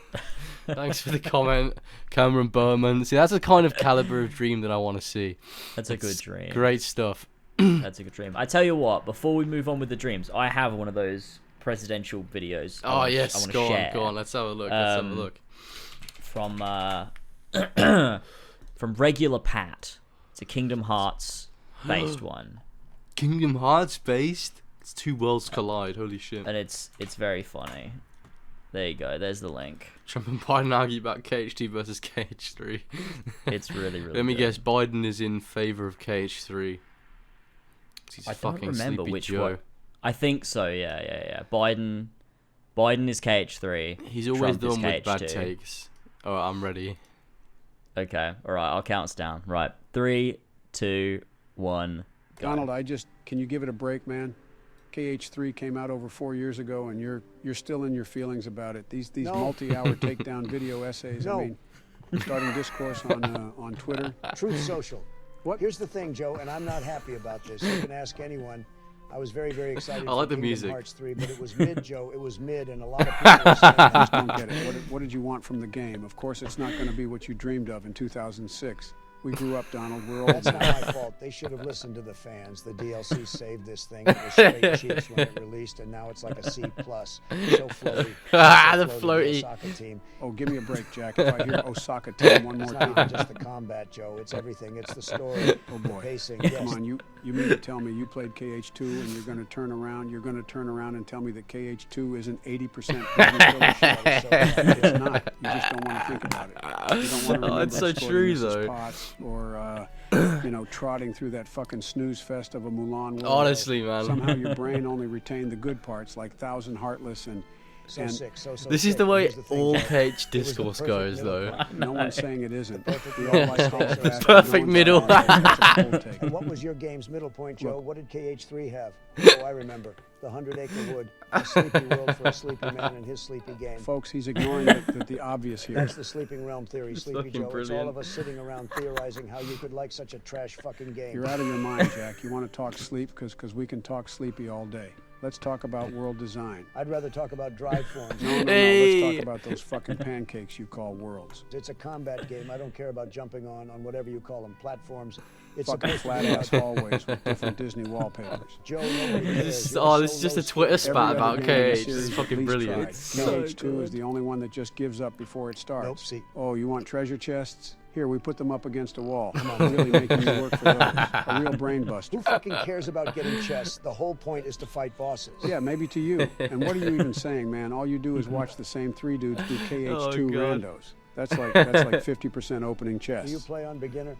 Thanks for the comment, Cameron Berman. See, that's the kind of caliber of dream that I want to see. That's a good dream. Great stuff. That's a good dream. I tell you what, before we move on with the dreams, I have one of those presidential videos. Oh yes, I want to go share. on. Let's have a look. From from Regular Pat. It's a Kingdom Hearts based one. Kingdom Hearts based? It's two worlds collide. Holy shit. And it's very funny. There you go. There's the link. Trump and Biden argue about KH2 versus KH3. It's really Let me good. guess. Biden is in favor of KH3. He's I don't remember Sleepy which Joe. one. I think so. Yeah. Biden is KH3. He's always Trump the is one with bad KH2. takes. Oh, I'm ready. Okay, all right, I'll count us down. Right, 3, 2, 1, go. Donald, can you give it a break, man? KH3 came out over 4 years ago, and you're still in your feelings about it. These multi-hour takedown video essays. I mean, starting discourse on Twitter. Truth Social. What? Here's the thing, Joe, and I'm not happy about this. You can ask anyone. I was very, very excited I like for the Kingdom music. Hearts 3, but it was mid, Joe. It was mid, and a lot of people were saying, I just don't get it. What did you want from the game? Of course, it's not going to be what you dreamed of in 2006. We grew up, Donald. We're old that's not now. my fault. They should have listened to the fans. The DLC saved this thing. It was straight cheeks when it released, and now it's like a C+. So floaty. The floaty. Osaka team. Oh, give me a break, Jack. If I hear Osaka team one more It's not even time. just the combat, Joe. It's everything. It's the story. Oh boy. Pacing. Come Yes. on, you mean to tell me you played KH2 and you're going to turn around and tell me that KH2 isn't 80% Disney It's not. You just don't want to think about it. You don't want to remember it's so escorting true, Mrs. though. Potts or trotting through that fucking snooze fest of a Mulan world. Honestly, man. Somehow your brain only retained the good parts, like Thousand Heartless and So sick, so This is sick. the way Here's the thing, all Joe. KH It was the discourse perfect goes, middle though. ground. no one's saying it isn't. Perfect We all like middle Hall Fest, Perfect no one's middle. saying that's a cold take. And what was your game's middle point, Joe? Look. What did KH3 have? Oh, I remember. The 100-acre wood, a sleepy world for a sleepy man and his sleepy game. Folks, he's ignoring the obvious here. That's the sleeping realm theory, It's Sleepy fucking Joe. It's all brilliant. of us sitting around theorizing how you could like such a trash fucking game. You're out of your mind, Jack. You want to talk sleep because we can talk sleepy all day. Let's talk about world design. I'd rather talk about drive forms. No, Hey. let's talk about those fucking pancakes you call worlds. It's a combat game. I don't care about jumping on whatever you call them, platforms. It's Fucking supposed to flat be ass about- hallways with different Disney wallpapers. Joe, nobody cares. This You're oh, so this is just low a Twitter skilled. spat Every about other game in the KH. This series is at fucking least brilliant. tried. It's so KH2 good. is the only one that just gives up before it starts. Nope, see. Oh, you want treasure chests? Here, we put them up against a wall. Really making you work for those. A real brain buster. Who fucking cares about getting chests? The whole point is to fight bosses. Yeah, maybe to you. And what are you even saying, man? All you do is watch the same three dudes do KH2 Oh, God. randos. That's like 50% opening chests. Do you play on beginner?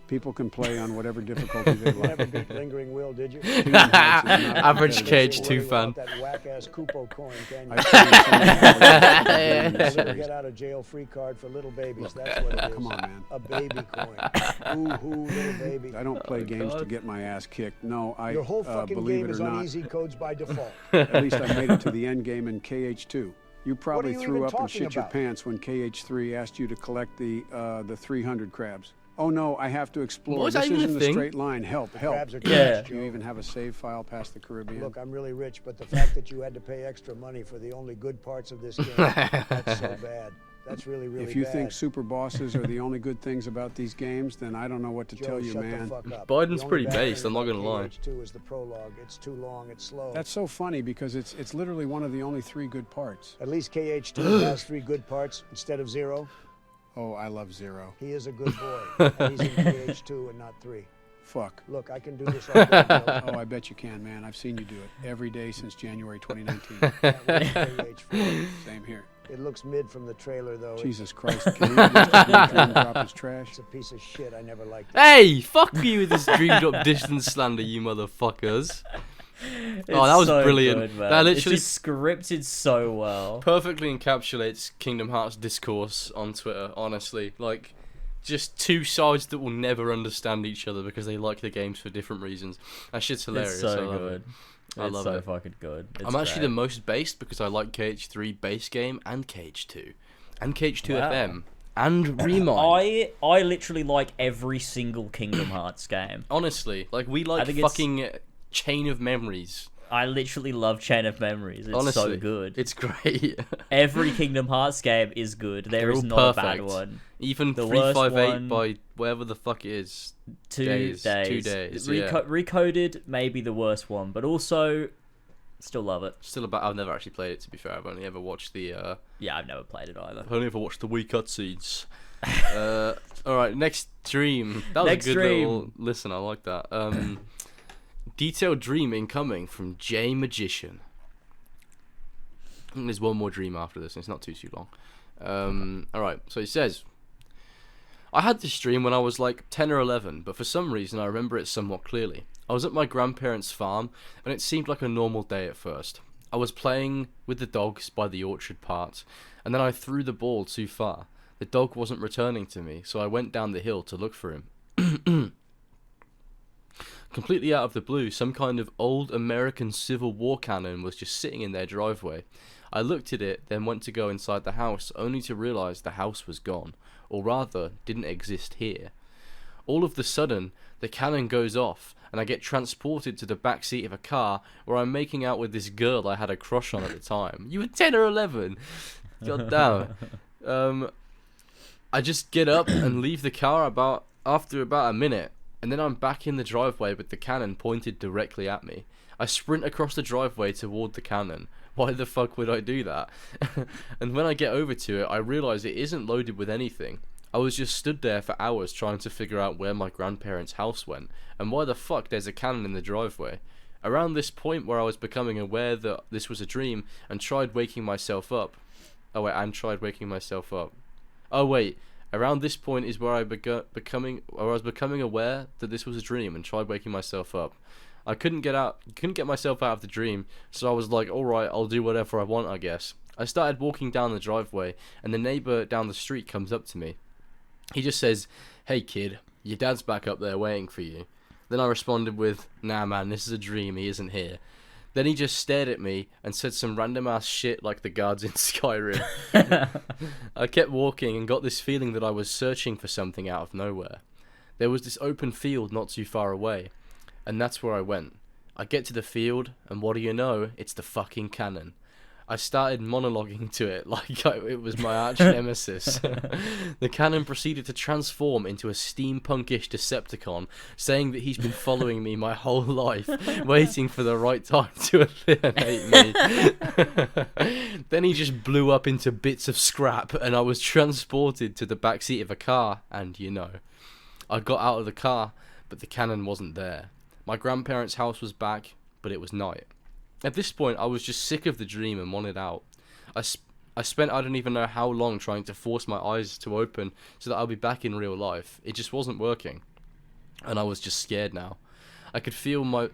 People can play on whatever difficulty they You never like. beat Lingering Will, did you? Kingdom Hearts is not Average competitive. KH2 fan. That whack-ass Kupo coin, can you? I played some A of those little get out of jail free card for little babies. That's what it is. Come on, man. A baby coin. Ooh, little baby. I don't play games to get my ass kicked. No, I Your whole fucking believe game it is or on not. easy codes by default. At least I made it to the end game in KH2. You probably you threw even up and talking shit your about? pants when KH3 asked you to collect the 300 crabs. Oh no, I have to explore. Was that This even a isn't a thing? straight line. Help, help. Crabs are Yeah. trash, Do you Joe. even have a save file past the Caribbean? Look, I'm really rich, but the fact that you had to pay extra money for the only good parts of this game, that's so bad. That's really, really if you bad. think super bosses are the only good things about these games, then I don't know what to Joe, tell you, shut man. the fuck up. Biden's The only pretty bad based, thing I'm not about gonna lie. KH2 is the prologue. It's too long, it's slow. That's so funny because it's literally one of the only 3 good parts. At least KH2 has 3 good parts instead of 0. Oh, I love Zero. He is a good boy, and he's in KH2 and not 3. Fuck. Look, I can do this all day, Joe. Oh, I bet you can, man. I've seen you do it every day since January 2019. That was KH4. Same here. It looks mid from the trailer, though. Jesus Christ. Can you just dream drop his trash? It's a piece of shit. I never liked it. Hey, fuck you with this dreamed up distance slander, you motherfuckers. Oh, that was so brilliant. good, man. That literally it's just scripted so well. perfectly encapsulates Kingdom Hearts discourse on Twitter, honestly. Like, just two sides that will never understand each other because they like the games for different reasons. That shit's hilarious. It's so I love good. it. I It's love so it. fucking good. It's I'm actually the great. most based because I like KH3 base game and KH2. And KH2 Wow. FM. And Remind. I literally like every single Kingdom Hearts game. Honestly, like, we like think it's- fucking Chain of Memories. I literally love Chain of Memories. It's Honestly, so good. It's great. Every Kingdom Hearts game is good. There They're is all not a bad perfect. one. Even The worst 358 one- by whatever the fuck it is. 2 days. days. 2 days, yeah. Recoded may be the worst one, but also still love it. Still about. I've never actually played it, to be fair. I've only ever watched the. Yeah, I've never played it either. I've only ever watched the wee cutscenes. All right, next dream. That was Next a good dream. little listen. I like that. Detailed dream incoming from J Magician. I think there's one more dream after this, and it's not too long. All right, so he says, I had this dream when I was like 10 or 11, but for some reason I remember it somewhat clearly. I was at my grandparents' farm, and it seemed like a normal day at first. I was playing with the dogs by the orchard part, and then I threw the ball too far. The dog wasn't returning to me, so I went down the hill to look for him. Completely out of the blue, some kind of old American Civil War cannon was just sitting in their driveway. I looked at it, then went to go inside the house, only to realise the house was gone, or rather, didn't exist here. All of the sudden, the cannon goes off, and I get transported to the back seat of a car where I'm making out with this girl I had a crush on at the time. You were 10 or 11! God damn. I just get up and leave the car after about a minute, and then I'm back in the driveway with the cannon pointed directly at me. I sprint across the driveway toward the cannon. Why the fuck would I do that? And when I get over to it, I realise it isn't loaded with anything. I was just stood there for hours trying to figure out where my grandparents' house went, and why the fuck there's a cannon in the driveway. Around this point where I was becoming aware that this was a dream, and tried waking myself up. Around this point is where I was becoming aware that this was a dream and tried waking myself up. I couldn't get myself out of the dream, so I was like, alright, I'll do whatever I want, I guess. I started walking down the driveway, and the neighbour down the street comes up to me. He just says, "Hey kid, your dad's back up there waiting for you." Then I responded with, "Nah man, this is a dream, he isn't here." Then he just stared at me and said some random ass shit like the guards in Skyrim. I kept walking and got this feeling that I was searching for something out of nowhere. There was this open field not too far away, and that's where I went. I get to the field, and what do you know, it's the fucking cannon. I started monologuing to it like it was my arch nemesis. The cannon proceeded to transform into a steampunkish Decepticon, saying that he's been following me my whole life, waiting for the right time to eliminate me. Then he just blew up into bits of scrap, and I was transported to the back seat of a car, and I got out of the car, but the cannon wasn't there. My grandparents' house was back, but it was night. At this point, I was just sick of the dream and wanted out. I spent I don't even know how long trying to force my eyes to open so that I'll be back in real life. It just wasn't working, and I was just scared now. I could feel my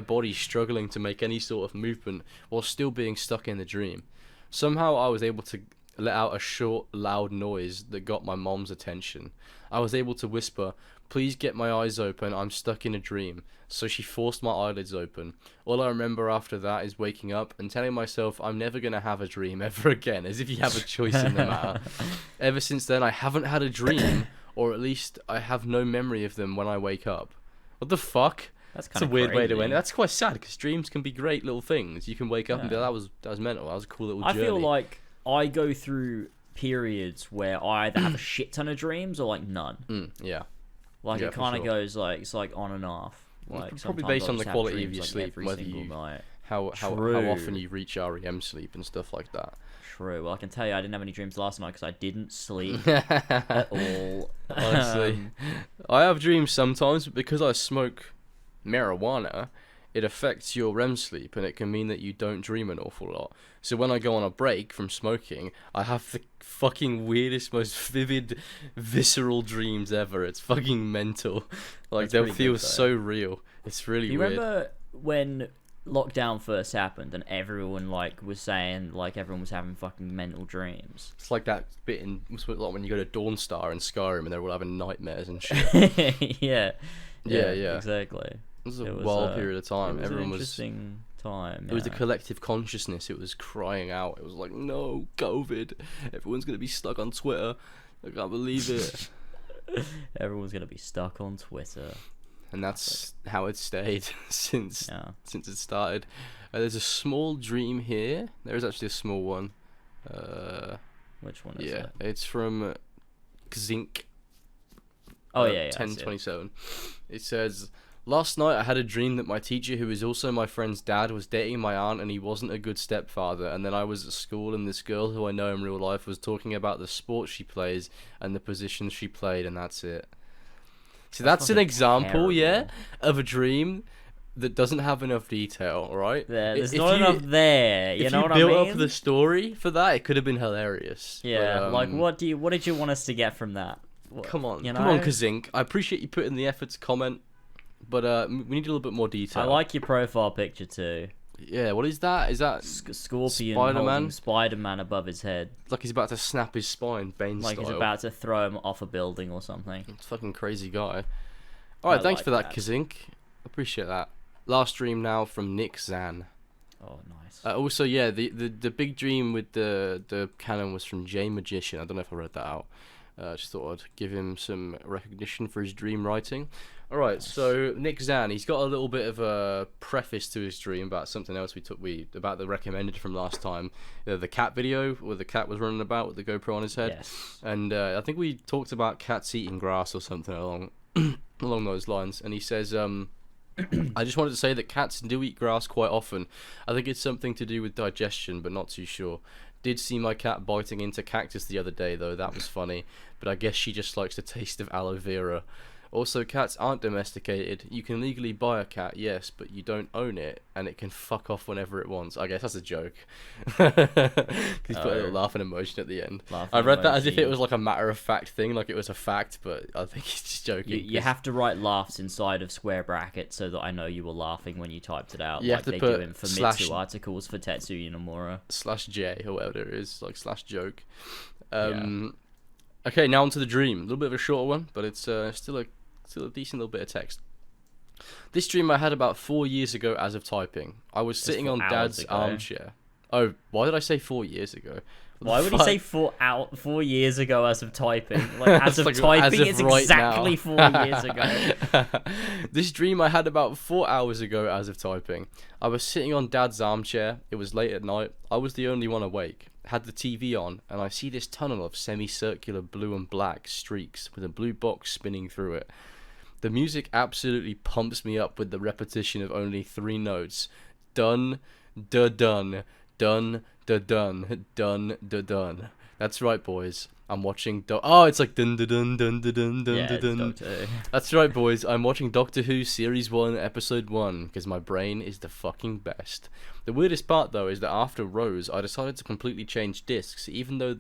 body struggling to make any sort of movement while still being stuck in the dream. Somehow I was able to let out a short, loud noise that got my mom's attention. I was able to whisper, "Please get my eyes open, I'm stuck in a dream." So she forced my eyelids open. All I remember after that is waking up and telling myself I'm never going to have a dream ever again, as if you have a choice in the matter. Ever since then, I haven't had a dream, or at least I have no memory of them when I wake up. What the fuck? That's a weird way to end. That's quite sad, because dreams can be great little things. You can wake up and be like, that was mental. That was a cool little journey. I feel like I go through periods where I either have a shit ton of dreams or like none. Yeah. Like it kind of goes like it's like on and off. Like probably based on the quality of your sleep, whether how often you reach REM sleep and stuff like that. True. Well, I can tell you, I didn't have any dreams last night because I didn't sleep at all. Honestly, I have dreams sometimes, but because I smoke marijuana, it affects your REM sleep, and it can mean that you don't dream an awful lot. So when I go on a break from smoking, I have the fucking weirdest, most vivid, visceral dreams ever. It's fucking mental. Like, they'll feel so real. It's really weird. You remember when lockdown first happened and everyone was saying everyone was having fucking mental dreams? It's like that bit in like when you go to Dawnstar in Skyrim and they're all having nightmares and shit. Yeah, It exactly. was a wild period of time. It was Everyone an interesting time. It was the collective consciousness. It was crying out. It was like, no, COVID. Everyone's going to be stuck on Twitter. I can't believe it. Everyone's going to be stuck on Twitter. And that's how it's stayed since it started. There's a small dream here. There is actually a small one. Which one is it? Yeah, it's from Xink. Oh, yeah. 1027. It says, "Last night I had a dream that my teacher, who is also my friend's dad, was dating my aunt and he wasn't a good stepfather. And then I was at school and this girl who I know in real life was talking about the sport she plays and the positions she played, and that's it." So that's an example, of a dream that doesn't have enough detail, right? There's not enough there. You know what I mean? If you built up the story for that, it could have been hilarious. Yeah, but, what did you want us to get from that? Come on, Kazink. I appreciate you putting the effort to comment, but we need a little bit more detail. I like your profile picture too. Yeah, what is that? Is that Scorpion Spider-Man? holding Spider-Man above his head, Like he's about to snap his spine, Bane like style. he's about to throw him off a building or something. It's fucking crazy guy. All right, thanks like for that, that. Kazink. Appreciate that. Last stream now from Nick Zan. Oh, nice. Also, yeah, the big dream with the canon was from Jay Magician. I don't know if I read that out. Just thought I'd give him some recognition for his dream writing. All right, so Nick Zan, he's got a little bit of a preface to his dream about something else about the recommended from last time, the cat video where the cat was running about with the GoPro on his head. Yes. And I think we talked about cats eating grass or something along those lines. And he says, I just wanted to say that cats do eat grass quite often. I think it's something to do with digestion, but not too sure. Did see my cat biting into cactus the other day, though. That was funny. But I guess she just likes the taste of aloe vera. Also, cats aren't domesticated. You can legally buy a cat, yes, but you don't own it, and it can fuck off whenever it wants. I guess that's a joke. He's put a little laughing emotion at the end. I read that as if it was like a matter-of-fact thing, like it was a fact, but I think he's just joking. You have to write laughs inside of square brackets so that I know you were laughing when you typed it out. You have to they put do in / articles for Tetsuya Nomura. /J or whatever it is, like /joke. Okay, now onto the dream. A little bit of a shorter one, but it's still a decent little bit of text. This dream I had about 4 years ago as of typing. I was sitting on Dad's armchair. Oh, why did I say 4 years ago? Why would he say 4 years ago as of typing? Like, as of like, typing, as of it's right exactly now. 4 years ago. This dream I had about 4 hours ago as of typing. I was sitting on Dad's armchair. It was late at night. I was the only one awake. Had the TV on, and I see this tunnel of semicircular blue and black streaks with a blue box spinning through it. The music absolutely pumps me up with the repetition of only 3 notes. Dun, da dun, dun, da dun, dun, da dun. That's right, boys. I'm watching it's like dun da dun dun da dun dun da dun. That's right, boys. I'm watching Doctor Who Series 1, Episode 1, because my brain is the fucking best. The weirdest part, though, is that after Rose, I decided to completely change discs, even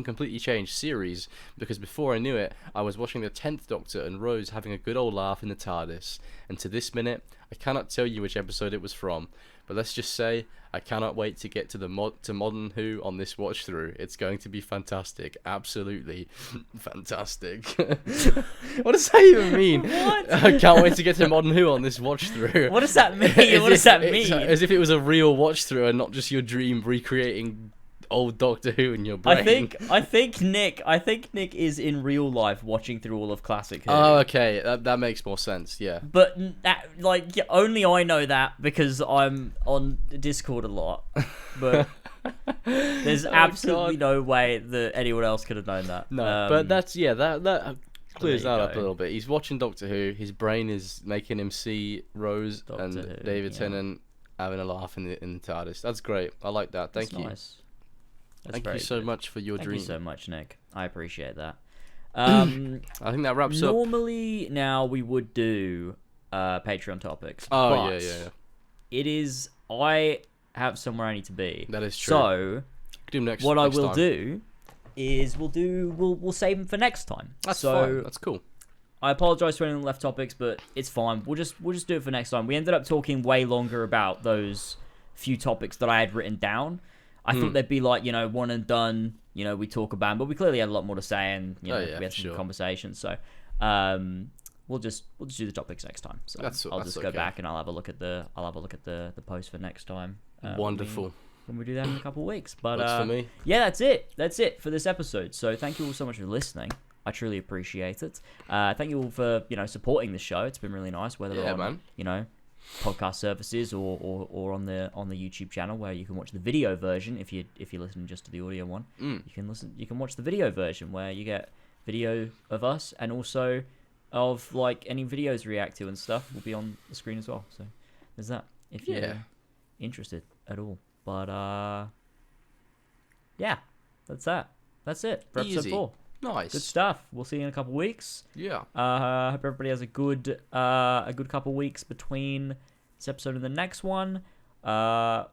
completely change series, because before I knew it, I was watching the 10th Doctor and Rose having a good old laugh in the TARDIS. And to this minute, I cannot tell you which episode it was from, but let's just say I cannot wait to get to Modern Who on this watch through. It's going to be fantastic, absolutely fantastic. What does that even mean? What? I can't wait to get to Modern Who on this watch through. What does that mean? What does that mean? As if it was a real watch through and not just your dream recreating old Doctor Who in your brain. I think Nick is in real life watching through all of Classic Who. Oh, okay, that makes more sense. Yeah. But only I know that because I'm on Discord a lot. But there's absolutely no way that anyone else could have known that. No, but that clears that up a little bit. He's watching Doctor Who. His brain is making him see Rose and David Tennant having a laugh in the TARDIS. That's great. I like that. Thank you. Nice. Thank you so much for your dream. Thank you so much, Nick. I appreciate that. I think that wraps up. Normally, now we would do Patreon topics. Oh, but yeah. It is. I have somewhere I need to be. That is true. So, what I will time. do is we'll save them for next time. That's fine. That's cool. I apologize for anyone left topics, but it's fine. We'll just do it for next time. We ended up talking way longer about those few topics that I had written down. I thought they'd be like, one and done. We talk about them, but we clearly had a lot more to say, and we had some conversations. So, we'll just do the topics next time. So I'll just go back and I'll have a look at the post for next time. Wonderful. When we do that in a couple of weeks. But for me. Yeah, that's it. That's it for this episode. So thank you all so much for listening. I truly appreciate it. Thank you all for supporting the show. It's been really nice. Whether on podcast services or on the YouTube channel where you can watch the video version if you're listening just to the audio one. You can watch the video version where you get video of us and also of any videos we react to and stuff will be on the screen as well. So there's that if you're interested at all. But that's that. That's it for episode 4. Nice. Good stuff. We'll see you in a couple of weeks. Yeah. Hope everybody has a good couple of weeks between this episode and the next one. My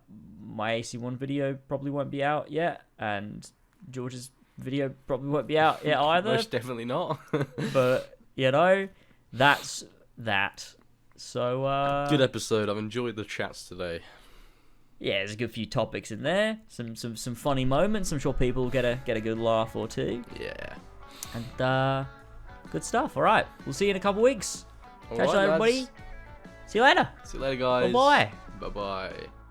AC1 video probably won't be out yet, and George's video probably won't be out yet either. Most definitely not. But that's that. So good episode. I've enjoyed the chats today. Yeah, there's a good few topics in there. Some funny moments. I'm sure people will get a good laugh or two. Yeah. And good stuff. All right, we'll see you in a couple weeks. Catch you later, everybody. See you later. See you later, guys. Bye-bye. Bye-bye.